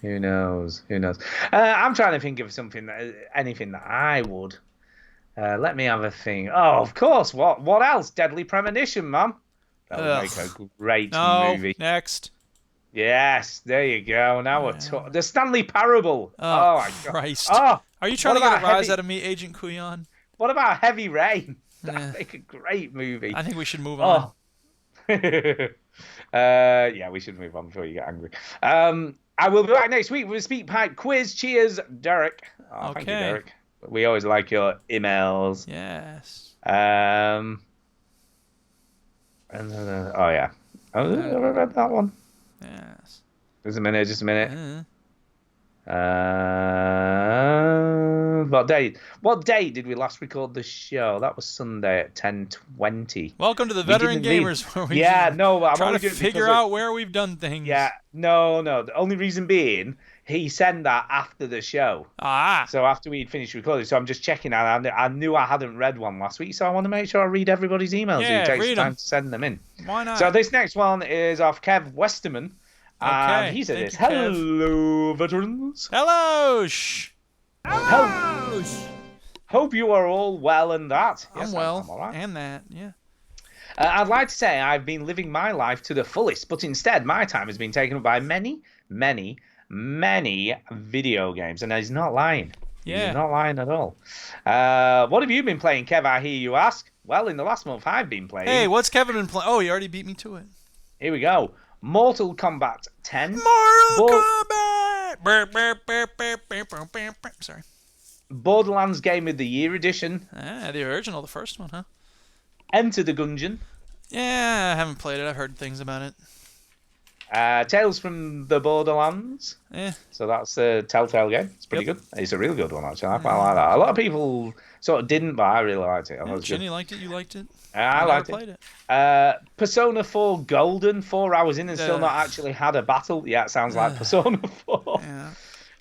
knows? I'm trying to think of anything that I would. Let me have a think. Oh, of course. What else? Deadly Premonition, man. That would make a great movie. Next. Yes, there you go. Now we're talking. The Stanley Parable. Oh my God. Christ. Oh, are you trying to get a rise out of me, Agent Kuyan? What about Heavy Rain? That'd make a great movie. I think we should move on. Yeah, we should move on before you get angry. I will be back next week with a Speak Pipe quiz. Cheers, Derek. Oh, thank you, Derek. We always like your emails. Yes. Oh yeah. Oh, have I read that one? Yes. Just a minute. What day did we last record the show? That was Sunday at 10:20. Welcome to the Veteran Gamers, where we I'm trying to figure out where we've done things. Yeah, no. The only reason being, he sent that after the show. So after we'd finished recording, so I'm just checking out. I knew I hadn't read one last week, so I want to make sure I read everybody's emails. Yeah, it takes read time them. to send them in. Why not? So this next one is off Kev Westerman. Okay. He said this. Hello, veterans. Hello. Hello. Hope you are all well and that. I'm yes, well. I'm all right. And that, yeah. I'd like to say I've been living my life to the fullest, but instead my time has been taken up by many, many, many video games. And he's not lying. Yeah. He's not lying at all. What have you been playing, Kev, I hear you ask? Well, in the last month I've been playing. Hey, what's Kevin been playing? Oh, he already beat me to it. Here we go. Mortal Kombat 10. Mortal Kombat! Sorry. Borderlands Game of the Year edition. The original, the first one, huh? Enter the Gungeon. Yeah, I haven't played it. I've heard things about it. Tales from the Borderlands. Yeah. So that's a Telltale game. It's pretty good. It's a really good one, actually. I quite like that. A lot of people sort of didn't, but I really liked it. Ginny liked it. You liked it. I liked it. Persona 4 Golden. 4 hours in and still not actually had a battle. Yeah, it sounds like Persona 4.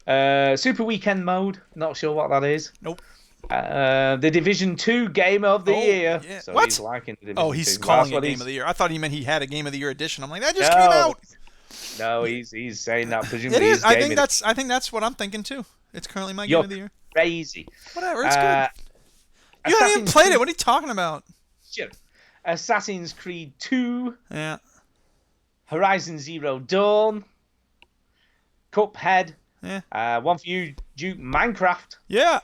Yeah. Super Weekend Mode. Not sure what that is. Nope. The Division 2 Game of the Year. Yeah. So what? He's liking the Division 2. He's calling it Game of the Year. I thought he meant he had a Game of the Year edition. I'm like, that just came out. No, he's saying that presumably. It is. I think that's what I'm thinking too. It's currently my Game of the Year. Crazy. Whatever. It's good. You haven't even played it. What are you talking about? Sure. Assassin's Creed 2. Yeah. Horizon Zero Dawn. Cuphead. Yeah. One for you, Duke. Minecraft. Yeah.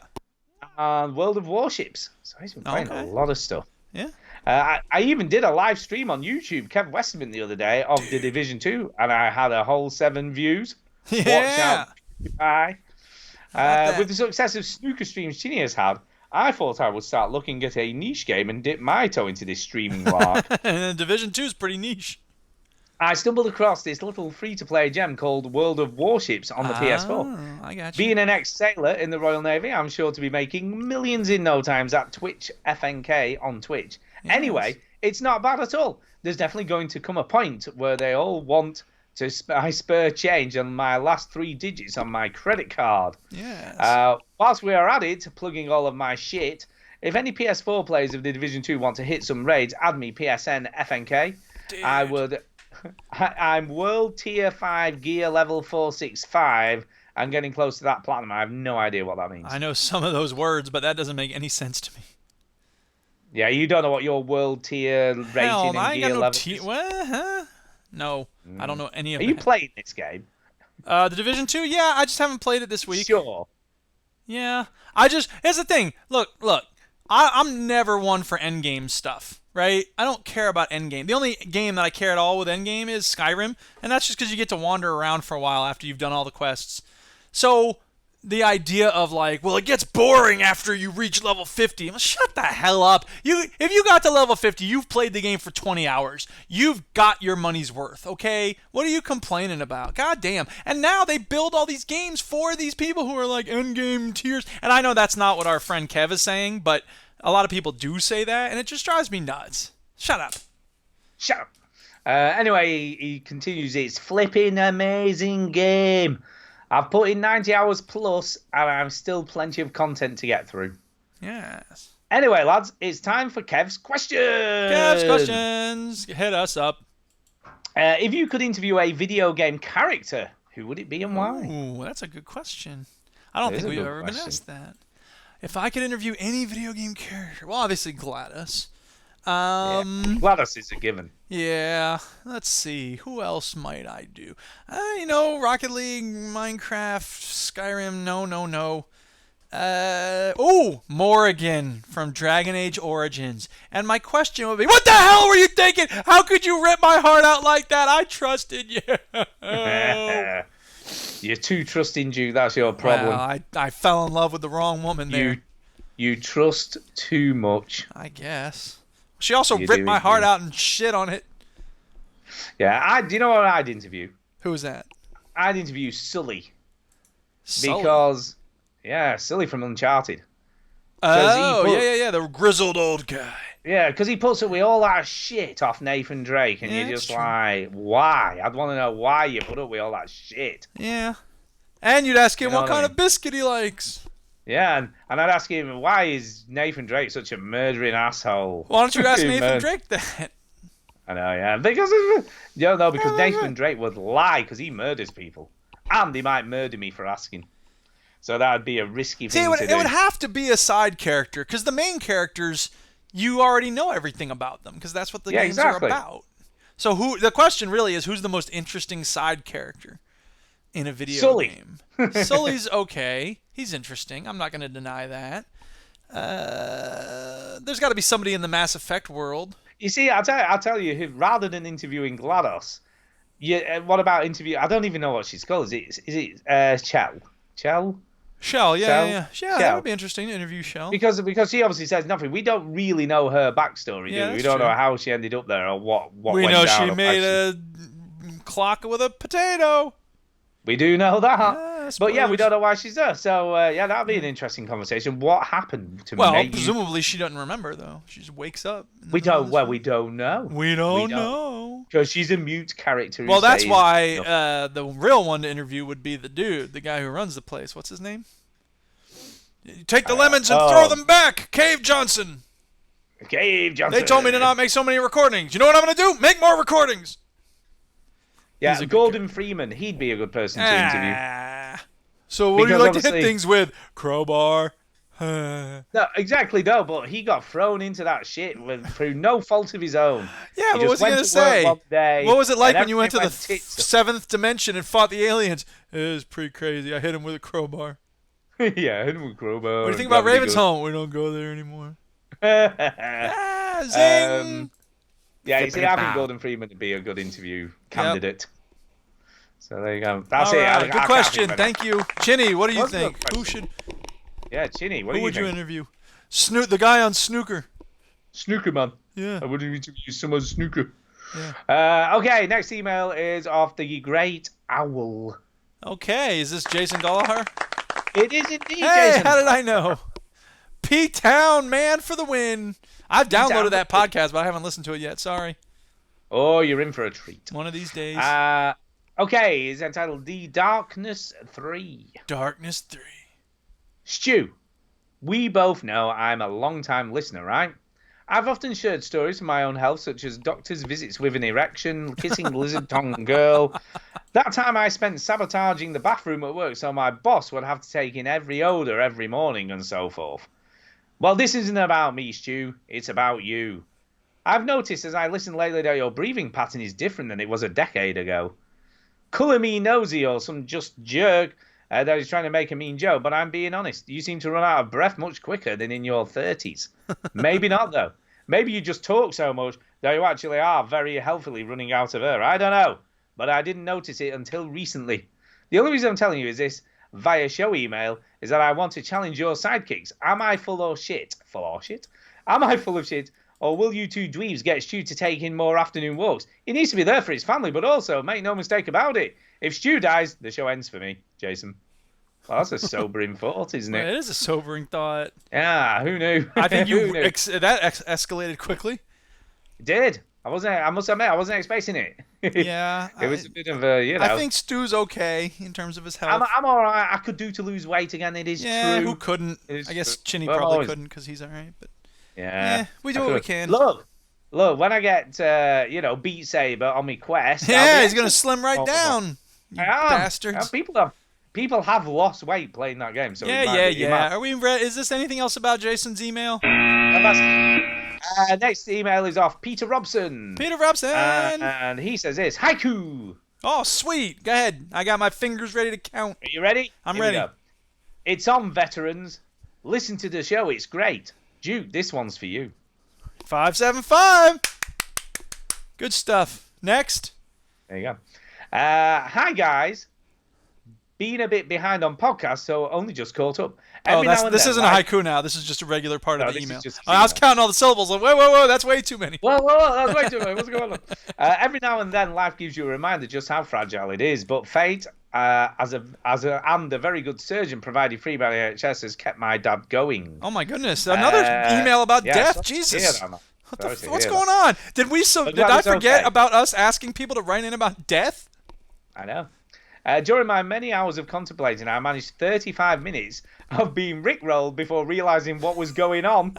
And World of Warships. So he's been playing a lot of stuff. Yeah. I even did a live stream on YouTube, Kevin Westerman, the other day of the Division 2, and I had a whole 7 views. Yeah. Watch out. With the success of snooker streams Chinny has had, I thought I would start looking at a niche game and dip my toe into this streaming lark. And Division 2 is pretty niche. I stumbled across this little free-to-play gem called World of Warships on the PS4. I got you. Being an ex-sailor in the Royal Navy, I'm sure to be making millions in no times at Twitch FNK on Twitch. Yes. Anyway, it's not bad at all. There's definitely going to come a point where they all want to spare change on my last 3 digits on my credit card. Yes. Whilst we are at it, plugging all of my shit, if any PS4 players of the Division 2 want to hit some raids, add me PSN FNK. Dude. I would... I'm world tier 5 gear level 465. I'm getting close to that platinum. I have no idea what that means. I know some of those words, but that doesn't make any sense to me. Yeah, you don't know what your world tier rating and gear level is? What? Huh? No, I don't know any of it. Are you playing this game? The Division 2? Yeah, I just haven't played it this week. Sure. Yeah. Here's the thing. Look. I'm never one for endgame stuff, right? I don't care about endgame. The only game that I care at all with endgame is Skyrim, and that's just because you get to wander around for a while after you've done all the quests. So the idea of like, well, it gets boring after you reach level 50. Well, shut the hell up. If you got to level 50, you've played the game for 20 hours. You've got your money's worth, okay? What are you complaining about? God damn. And now they build all these games for these people who are like endgame tiers. And I know that's not what our friend Kev is saying, but a lot of people do say that, and it just drives me nuts. Shut up. Shut up. Anyway, he continues, it's flipping amazing game. I've put in 90 hours plus, and I've still plenty of content to get through. Yes. Anyway, lads, it's time for Kev's questions. Kev's questions. Hit us up. If you could interview a video game character, who would it be and why? Ooh, that's a good question. I don't think we've ever been asked that. If I could interview any video game character, well, obviously GLaDOS. GLaDOS is a given. Yeah, let's see. Who else might I do? Rocket League, Minecraft, Skyrim, no. Morrigan from Dragon Age Origins. And my question would be, what the hell were you thinking? How could you rip my heart out like that? I trusted you. You're too trusting, Duke. That's your problem. Well, I fell in love with the wrong woman there. You trust too much. I guess. She also ripped my heart out and shit on it. Yeah, do you know what I'd interview? Who was that? I'd interview Sully. Sully? Because, Sully from Uncharted. Yeah, the grizzled old guy. Yeah, because he puts up with all that shit off Nathan Drake, and you're just like, why? I'd want to know why you put up with all that shit. Yeah. And you'd ask him what kind of biscuit he likes. Yeah, and I'd ask him, why is Nathan Drake such a murdering asshole? Why don't you ask Nathan Drake that? I know, yeah. Because Nathan Drake would lie because he murders people. And he might murder me for asking. So that would be a risky thing to do. It would have to be a side character, because the main characters, you already know everything about them, because that's what the games are about. So the question really is, who's the most interesting side character in a video game? Sully's okay. He's interesting. I'm not going to deny that. There's got to be somebody in the Mass Effect world. You see, I'll tell you, rather than interviewing GLaDOS, what about interview? I don't even know what she's called. Is it Chell? Shell, yeah. That would be interesting to interview Shell. Because she obviously says nothing. We don't really know her backstory, do we? We don't know how she ended up there or what we went know down. she made a clock with a potato. We do know that. But we don't know why she's there. So, that'd be an interesting conversation. What happened to Well, presumably she doesn't remember, though. She just wakes up. We don't know. We don't know. Because she's a mute character. Well, that's why the real one to interview would be the dude, the guy who runs the place. What's his name? You take the lemons and throw them back. Cave Johnson. Cave Johnson. They told me to not make so many recordings. You know what I'm going to do? Make more recordings. Yeah, Gordon Freeman. He'd be a good person to interview. So what do you like to hit things with? Crowbar. No, exactly, no, but he got thrown into that shit through no fault of his own. Yeah, but what was he going to say? What was it like when you went to the seventh dimension and fought the aliens? It was pretty crazy. I hit him with a crowbar. Yeah, I hit him with a crowbar. What do you think about Raven's Home? We don't go there anymore. Zing! Yeah, you see, I think Gordon Freeman would be a good interview candidate. So there you go. That's it. Good question. Thank you. Chinny, what do you think? Who should... Yeah, Chinny, what do you think? Who would you interview? The guy on Snooker. Snooker, man. Yeah. I would interview someone Snooker. Yeah. Okay, next email is of the Great Owl. Okay, is this Jason Gallagher? It is indeed, hey, Jason. How did I know? P-Town, man, for the win. I've downloaded that podcast, but I haven't listened to it yet. Sorry. Oh, you're in for a treat. One of these days. Okay, it's entitled The Darkness 3. Darkness 3. Stu, we both know I'm a long-time listener, right? I've often shared stories from my own health, such as doctor's visits with an erection, kissing lizard tongue girl. That time I spent sabotaging the bathroom at work so my boss would have to take in every odour every morning and so forth. Well, this isn't about me, Stu. It's about you. I've noticed as I listen lately that your breathing pattern is different than it was a decade ago. Colour me nosy or some just jerk, that he's trying to make a mean joke, but I'm being honest. You seem to run out of breath much quicker than in your 30s. Maybe not, though. Maybe you just talk so much that you actually are very healthily running out of air. I don't know, but I didn't notice it until recently. The only reason I'm telling you is this via show email is that I want to challenge your sidekicks. Am I full of shit? Full of shit? Am I full of shit? Or will you two dweebs get Stu to take in more afternoon walks? He needs to be there for his family, but also, make no mistake about it, if Stu dies, the show ends for me, Jason. Well, that's a sobering thought, isn't it? It is a sobering thought. Yeah, who knew? I think escalated quickly. It did. I must admit, I wasn't expecting it. Yeah. It was a bit of a, I think Stu's okay in terms of his health. I'm all right. I could do to lose weight again. It is true. Who couldn't? I guess Chinny Well, probably couldn't because he's all right. But yeah, we do what we can. Look, when I get, Beat Saber on my quest. Yeah, he's going to slim right down. You bastards. People have lost weight playing that game. So yeah. Are we ready? Is this anything else about Jason's email? Next email is off Peter Robson. Peter Robson. And he says this, haiku. Oh, sweet. Go ahead. I got my fingers ready to count. Are you ready? I'm ready. It's on, veterans. Listen to the show. It's great. Duke, this one's for you. 575. Good stuff. Next. There you go. Hi, guys. Being a bit behind on podcasts, so only just caught up. This isn't a haiku now. This is just a regular part of the email. I was counting all the syllables. Like, whoa, that's way too many. Whoa, that's way too many. What's going on? Every now and then, life gives you a reminder just how fragile it is. But fate, and a very good surgeon provided free by the NHS, has kept my dad going. Oh my goodness! Another email about death. Jesus. What's going on? Did I forget about us asking people to write in about death? I know. During my many hours of contemplating, I managed 35 minutes of being rickrolled before realizing what was going on.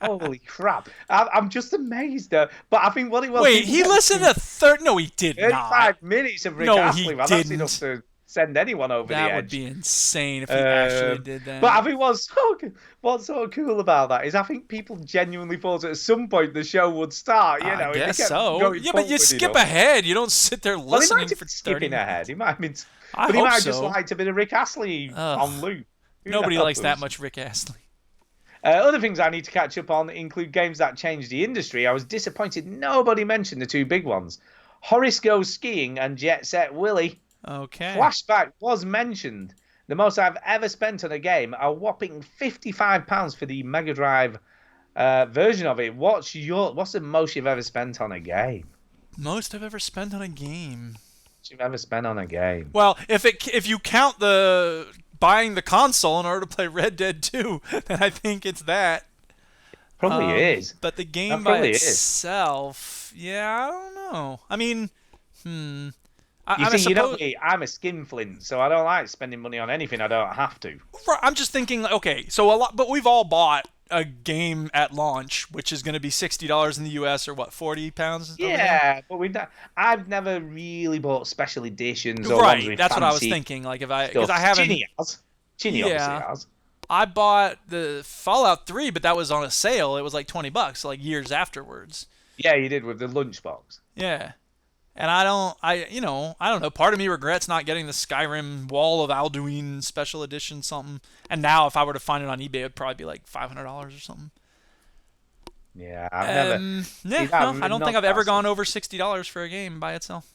Holy crap. I'm just amazed. But I think what it was... Wait, he listened to... No, he did 35 minutes of Rick Astley. No, he didn't. didn't. That's enough to send anyone over the edge. That would be insane if he actually did that. But I think what's so cool about that is I think people genuinely thought at some point the show would start. I guess so. Yeah, but you skip ahead. You don't sit there listening for 30 skipping ahead. He might have been... I But he hope might have so. just liked a bit of Rick Astley on loop. Nobody likes that much Rick Astley. Other things I need to catch up on include games that changed the industry. I was disappointed nobody mentioned the two big ones. Horace Goes Skiing and Jet Set Willy. Okay. Flashback was mentioned. The most I've ever spent on a game, a whopping £55 for the Mega Drive version of it. What's the most you've ever spent on a game? Most I've ever spent on a game. You've ever spent on a game? Well, if you count the buying the console in order to play Red Dead 2, then I think it's that. Probably is. But the game by itself, I don't know. I mean, You know me, I'm a skinflint, so I don't like spending money on anything I don't have to. I'm just thinking, okay, so but we've all bought a game at launch, which is going to be $60 in the US or what, £40? Yeah, but I've never really bought special editions. Or right, that's what I was thinking. Like because I haven't. Chinny obviously has. I bought the Fallout 3, but that was on a sale. It was like $20, like years afterwards. Yeah, you did with the lunchbox. Yeah. And I don't know. Part of me regrets not getting the Skyrim Wall of Alduin special edition something. And now if I were to find it on eBay, it'd probably be like $500 or something. Yeah, I've never. I don't think I've ever gone over $60 for a game by itself.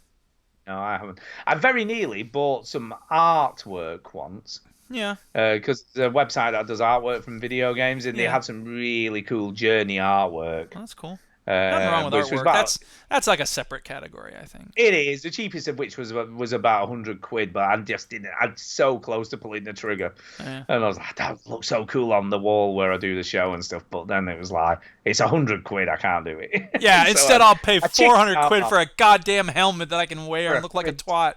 No, I haven't. I very nearly bought some artwork once. Yeah. Because the website that does artwork from video games, and they had some really cool Journey artwork. Well, that's cool. Nothing wrong with artwork. That's like a separate category, I think. It is. The cheapest of which was about £100, but I just didn't. I'm so close to pulling the trigger, and I was like, that looks so cool on the wall where I do the show and stuff. But then it was like, it's £100. I can't do it. Yeah. So instead, I'll pay £400 for a goddamn helmet that I can wear and look like a twat.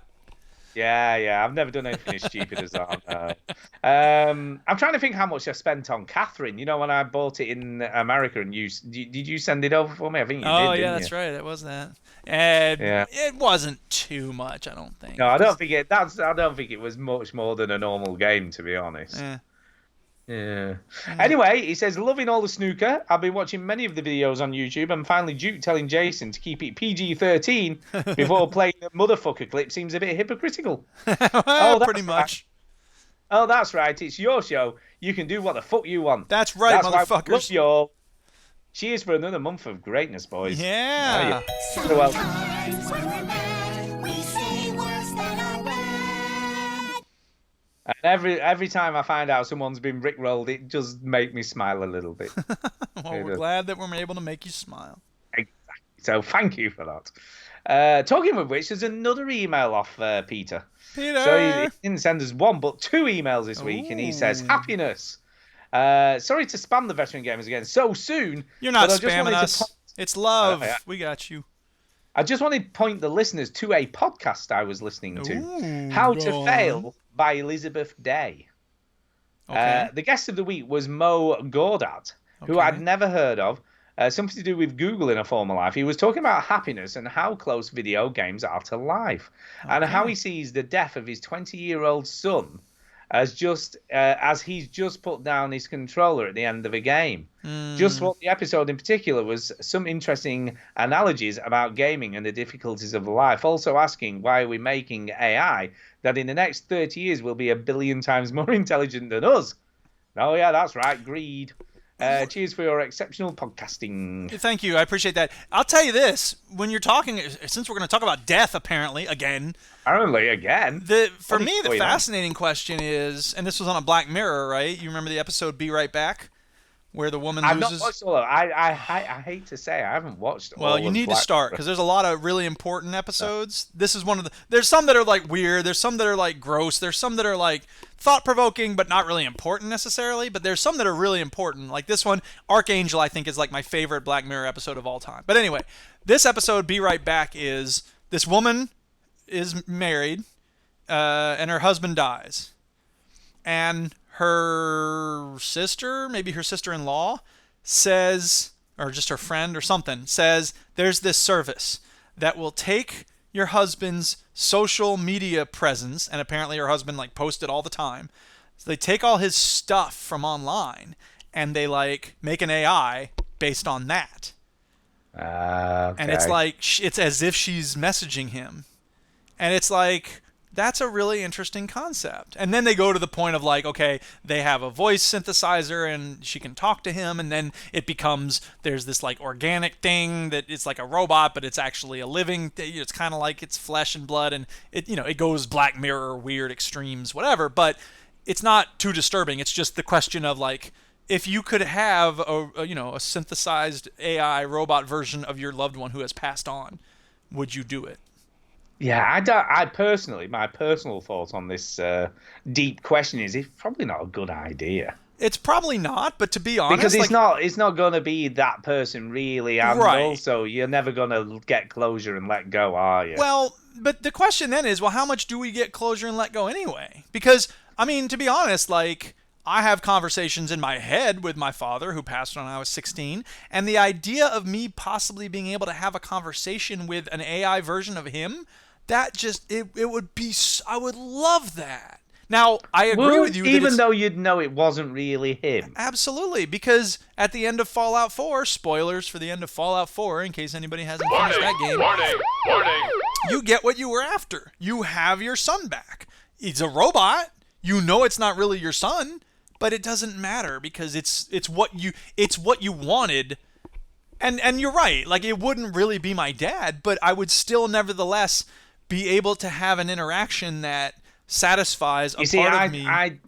Yeah, I've never done anything as stupid as that. I'm trying to think how much I spent on Catherine. You know, when I bought it in America, and did you send it over for me? I think you did. Oh yeah, that's right. It was that. And it wasn't too much, I don't think. No, I don't think it was much more than a normal game, to be honest. Yeah. Anyway, he says, loving all the snooker. I've been watching many of the videos on YouTube, and finally Duke telling Jason to keep it PG-13 before playing the motherfucker clip seems a bit hypocritical. Pretty much. Oh, that's right. It's your show. You can do what the fuck you want. That's right, That's why we motherfuckers. love you all. Cheers for another month of greatness, boys. Yeah. So well. And every time I find out someone's been rickrolled, it does make me smile a little bit. Well, we're glad that we're able to make you smile. Exactly. So thank you for that. Talking of which, there's another email off Peter. Peter! So he didn't send us one, but 2 emails this week, and he says, happiness. Sorry to spam the Veteran Gamers again so soon. You're not but I just spamming wanted us. to It's love. Yeah. We got you. I just wanted to point the listeners to a podcast I was listening to. Ooh, How go to on. Fail by Elizabeth Day. Okay. The guest of the week was Mo Gordad, who I'd never heard of. Something to do with Google in a former life. He was talking about happiness and how close video games are to life, and how he sees the death of his 20-year-old son as he's just put down his controller at the end of a game. Just what the episode in particular was some interesting analogies about gaming and the difficulties of life. Also asking why are we making AI that in the next 30 years will be 1 billion times more intelligent than us. Oh yeah, that's right, greed. Cheers for your exceptional podcasting. Thank you. I appreciate that. I'll tell you this. When you're talking, since we're going to talk about death, apparently, again. Apparently, again. For me, the fascinating question is, and this was on a Black Mirror, right? You remember the episode Be Right Back? Where the woman loses... I've not watched all of it. I hate to say I haven't watched all of it. Well, you need to start, because there's a lot of really important episodes. This is one of the... There's some that are, like, weird. There's some that are, like, gross. There's some that are, like, thought-provoking, but not really important, necessarily. But there's some that are really important. Like this one, Archangel, I think, is, like, my favorite Black Mirror episode of all time. But anyway, this episode, Be Right Back, is... This woman is married, and her husband dies. And her sister, maybe her sister-in-law, says, or just her friend or something, says, there's this service that will take your husband's social media presence, and apparently her husband, like, posts it all the time. So they take all his stuff from online, and they, like, make an AI based on that. Okay. And it's like, it's as if she's messaging him. And it's like... That's a really interesting concept. And then they go to the point of like, okay, they have a voice synthesizer and she can talk to him, and then it becomes, there's this like organic thing that it's like a robot, but it's actually a living thing. It's kind of like it's flesh and blood, and it, you know, it goes Black Mirror, weird extremes, whatever, but it's not too disturbing. It's just the question of like, if you could have a synthesized AI robot version of your loved one who has passed on, would you do it? Yeah, I personally, my personal thought on this deep question is it's probably not a good idea. It's probably not, but to be honest... Because it's not going to be that person really, and also you're never going to get closure and let go, are you? Well, but the question then is, well, how much do we get closure and let go anyway? Because, I mean, to be honest, like... I have conversations in my head with my father, who passed when I was 16, and the idea of me possibly being able to have a conversation with an AI version of him, that just, it would be, I would love that. Now, I agree with you. Even though you'd know it wasn't really him. Absolutely, because at the end of Fallout 4, spoilers for the end of Fallout 4, in case anybody hasn't finished that game. Warning! You get what you were after. You have your son back. He's a robot. You know it's not really your son. But it doesn't matter because it's what you wanted, and you're right. Like, it wouldn't really be my dad, but I would still nevertheless be able to have an interaction that satisfies a part of me. I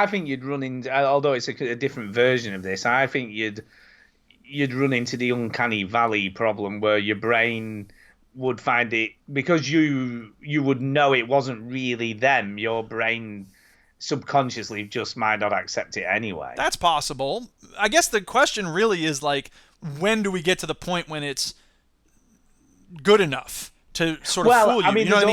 think you'd run into, although it's a different version of this, I think you'd run into the uncanny valley problem where your brain would find it, because you would know it wasn't really them. Your brain subconsciously just might not accept it anyway. That's possible. I guess the question really is, like, when do we get to the point when it's good enough to sort of fool you? I mean, you know what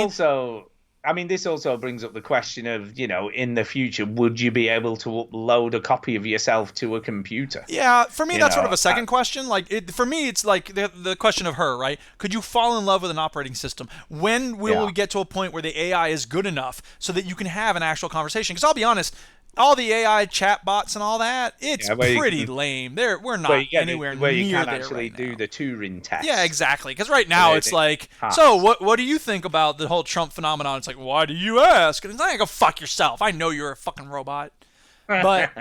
I mean? This also brings up the question of, in the future, would you be able to upload a copy of yourself to a computer? Yeah, for me, that's sort of a second question. Like, for me, it's like the question of her, right? Could you fall in love with an operating system? When will we get to a point where the AI is good enough so that you can have an actual conversation? Because I'll be honest, all the AI chatbots and all that, it's pretty can, lame. We're not anywhere where near you can there actually right do now. the Turing test. Yeah, exactly. Because right now it's like, so what do you think about the whole Trump phenomenon? It's like, why do you ask? And it's like, go fuck yourself. I know you're a fucking robot. But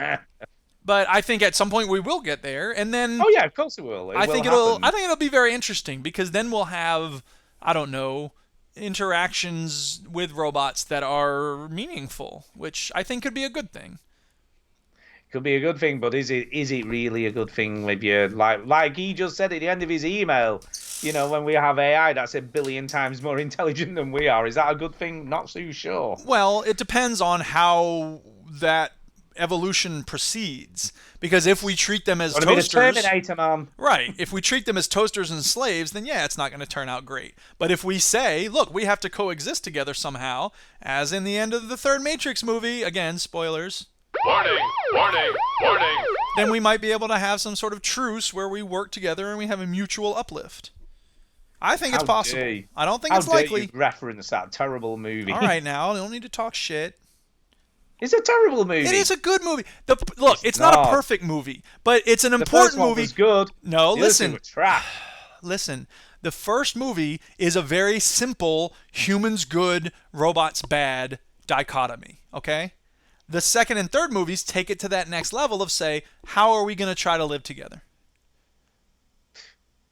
I think at some point we will get there, and then oh yeah, of course it will. I think it'll be very interesting because then we'll have, I don't know, interactions with robots that are meaningful, which I think could be a good thing. Could be a good thing, but is it really a good thing with you? Like he just said at the end of his email, you know, when we have AI that's 1 billion times more intelligent than we are, is that a good thing? Not so sure. Well, it depends on how that evolution proceeds, because if we treat them as toasters, Terminator, man. Right, if we treat them as toasters and slaves, then yeah, it's not going to turn out great. But if we say, look, we have to coexist together somehow, as in the end of the third Matrix movie, again, spoilers, warning, then we might be able to have some sort of truce where we work together and we have a mutual uplift. I think it's possible. I don't think it's likely. How dare you reference that terrible movie? All right, now, I don't need to talk shit. It's a terrible movie. It is a good movie. Look, it's not a perfect movie, but it's an important movie. The first one was good. No, listen. The other two were trash. Listen, the first movie is a very simple humans good, robots bad dichotomy, okay? The second and third movies take it to that next level of say, how are we going to try to live together?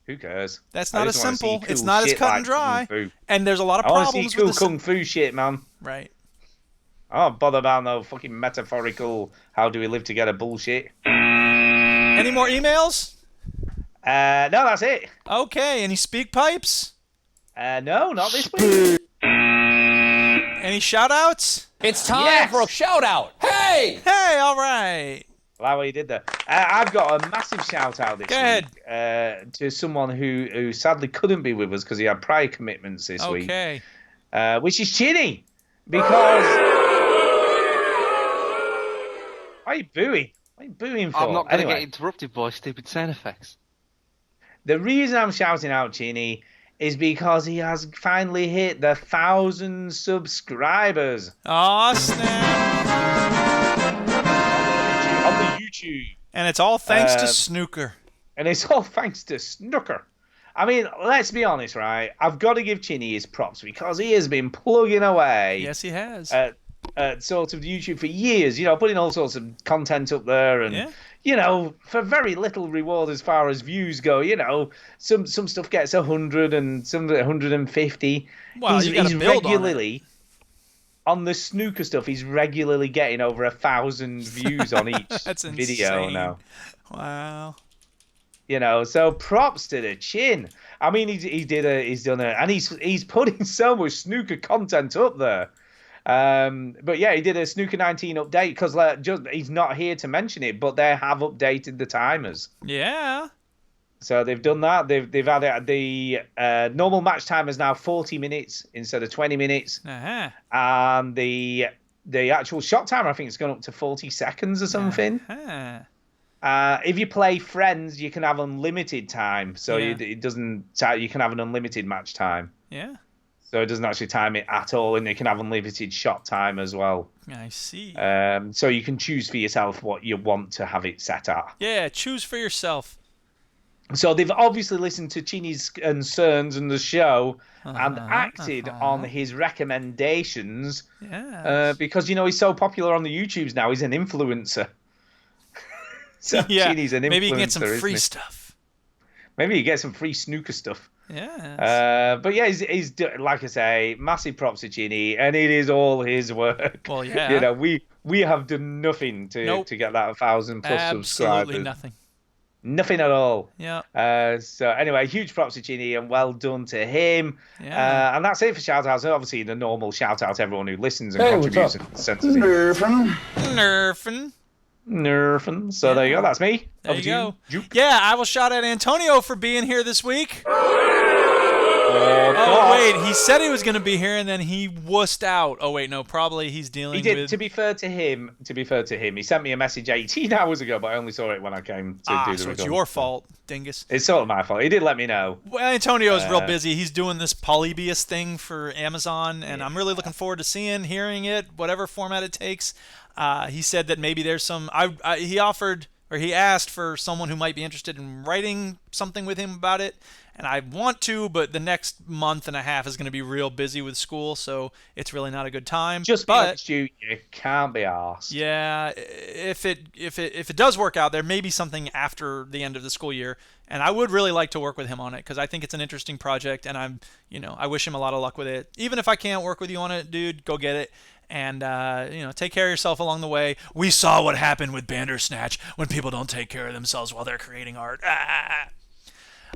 Who cares? That's not as simple. Cool, it's not as cut and dry. And there's a lot of problems with cool kung fu shit, man. Right. I don't bother about no fucking metaphorical how do we live together bullshit. Any more emails? No, that's it. Okay, any speak pipes? No, not this week. Any shout-outs? It's time for a shout-out. Hey! Hey, all right. Well, you did that. I've got a massive shout-out this week to someone who sadly couldn't be with us because he had prior commitments this week. Okay. Which is Chinny. Because... Why are you booing? What are you booing for? I'm not going to get interrupted by stupid sound effects. The reason I'm shouting out Chinny is because he has finally hit the 1,000 subscribers. Aw, snap. On the YouTube. And it's all thanks to Snooker. And it's all thanks to Snooker. I mean, let's be honest, right? I've got to give Chinny his props because he has been plugging away. Yes, he has. Sort of YouTube for years, you know, putting all sorts of content up there and, you know, for very little reward as far as views go, you know, some stuff gets 100 and some 150. Well, he's regularly, on the snooker stuff, he's regularly getting over 1,000 views on each video now. Wow. You know, so props to the chin. I mean, he's done it, and he's putting so much snooker content up there. But yeah, he did a Snooker 19 update because he's not here to mention it, but they have updated the timers. Yeah. So they've done that. They've added the normal match time is now 40 minutes instead of 20 minutes, and the actual shot timer I think it's gone up to 40 seconds or something. If you play friends, you can have unlimited time, so it doesn't. You can have an unlimited match time. Yeah. So it doesn't actually time it at all, and you can have unlimited shot time as well. I see. So you can choose for yourself what you want to have it set at. Yeah, choose for yourself. So they've obviously listened to Chinny's concerns and the show and acted on his recommendations. Yeah. Because, you know, he's so popular on the YouTubes now. He's an influencer. So Chinny's an influencer. Maybe you can get some free stuff. Maybe you get some free snooker stuff. Yeah. But yeah, he's like I say, massive props to Chinny, and it is all his work. Well, yeah. You know, we have done nothing to get that 1,000 plus subscribers. Absolutely nothing. Nothing at all. Yeah. So anyway, huge props to Chinny and well done to him. Yeah. And that's it for shout outs. Obviously, the normal shout out to everyone who listens and contributes and sends us Nerfing. So there you go. That's me. There you go. Yeah, I will shout out Antonio for being here this week. Oh, wait, he said he was going to be here, and then he wussed out. Oh, wait, no, probably he's dealing He did. with... To be fair to him, he sent me a message 18 hours ago, but I only saw it when I came to do the so recording. it's your fault, dingus. It's sort of my fault. He did let me know. Well, Antonio's real busy. He's doing this Polybius thing for Amazon, and I'm really looking forward to hearing it, whatever format it takes. He said that maybe there's some... he asked for someone who might be interested in writing something with him about it. And I want to, but the next month and a half is going to be real busy with school, so it's really not a good time. But you can't be arsed. Yeah, if it does work out, there may be something after the end of the school year, and I would really like to work with him on it because I think it's an interesting project, and I wish him a lot of luck with it. Even if I can't work with you on it, dude, go get it. And, take care of yourself along the way. We saw what happened with Bandersnatch when people don't take care of themselves while they're creating art.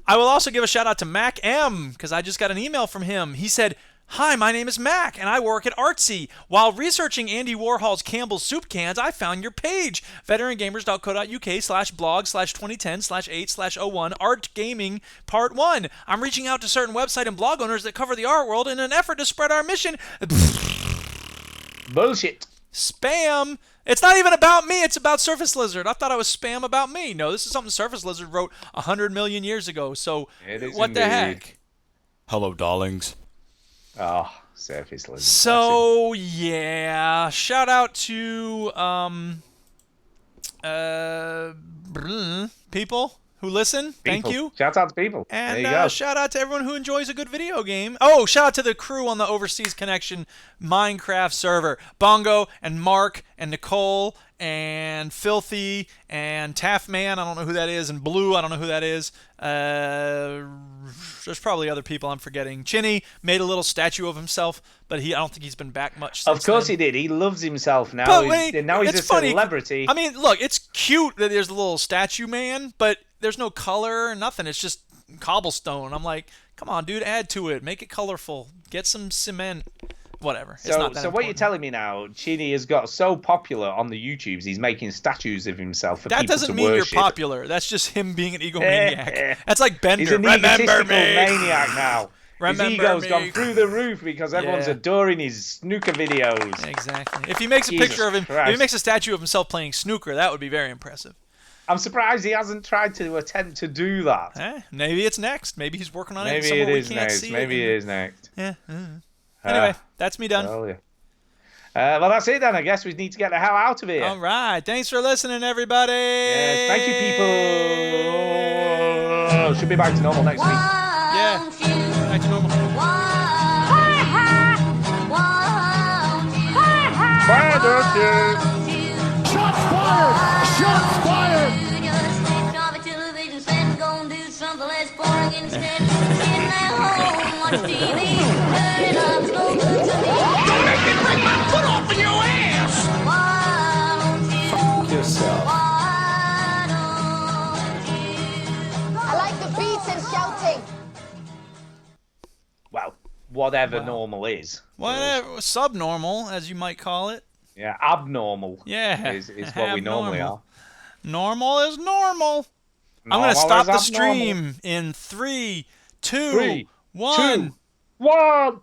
I will also give a shout out to Mac M because I just got an email from him. He said, "Hi, my name is Mac, and I work at Artsy. While researching Andy Warhol's Campbell's soup cans, I found your page, veterangamers.co.uk/blog/2010/8/01 Art Gaming Part 1. I'm reaching out to certain website and blog owners that cover the art world in an effort to spread our mission." Bullshit. Spam. It's not even about me. It's about Surface Lizard. I thought I was spam about me. No, this is something Surface Lizard wrote 100 million years ago. So what the heck? Hello, darlings. Oh, Surface Lizard. So yeah, shout out to people who listen. Thank you. Shout out to people. And there you go. shout out to everyone who enjoys a good video game. Oh, shout out to the crew on the Overseas Connection Minecraft server. Bongo and Mark and Nicole and Filthy and Taffman, I don't know who that is, and Blue, I don't know who that is. There's probably other people I'm forgetting. Chinny made a little statue of himself, but I don't think he's been back much since Of course then. he did. He loves himself now. But Now he's it's a funny. celebrity. I mean, look, it's cute that there's a little statue man, but there's no color or nothing. It's just cobblestone. I'm like, come on, dude, add to it. Make it colorful. Get some cement. Whatever. It's not that So what you're important. telling me now, Chini has got so popular on the YouTubes, he's making statues of himself for That people doesn't to mean worship. you're popular. That's just him being an egomaniac. That's like Bender. He's an Remember egotistical me. maniac now. Remember his ego's me. gone through the roof because everyone's Yeah. adoring his snooker videos. Exactly. If he makes a Jesus picture of him, if Christ. he makes a statue of himself playing snooker, that would be very impressive. I'm surprised he hasn't tried to attempt to do that. Maybe it's next. Maybe he's working on it. Maybe somewhere it we is can't next. see Maybe it is next. Yeah. Anyway, that's me done. Tell you. Well, that's it then. I guess we need to get the hell out of here. All right. Thanks for listening, everybody. Yes, thank you, people. Should be back to normal next week. Yeah. Back to normal. Shots fired! Shots fired! I like the beats and shouting. Well, whatever normal is. Whatever. Subnormal, as you might call it. Yeah, abnormal. Yeah. Is what we normally are. Normal is normal. I'm going to stop the stream in 3, 2, 1. 1.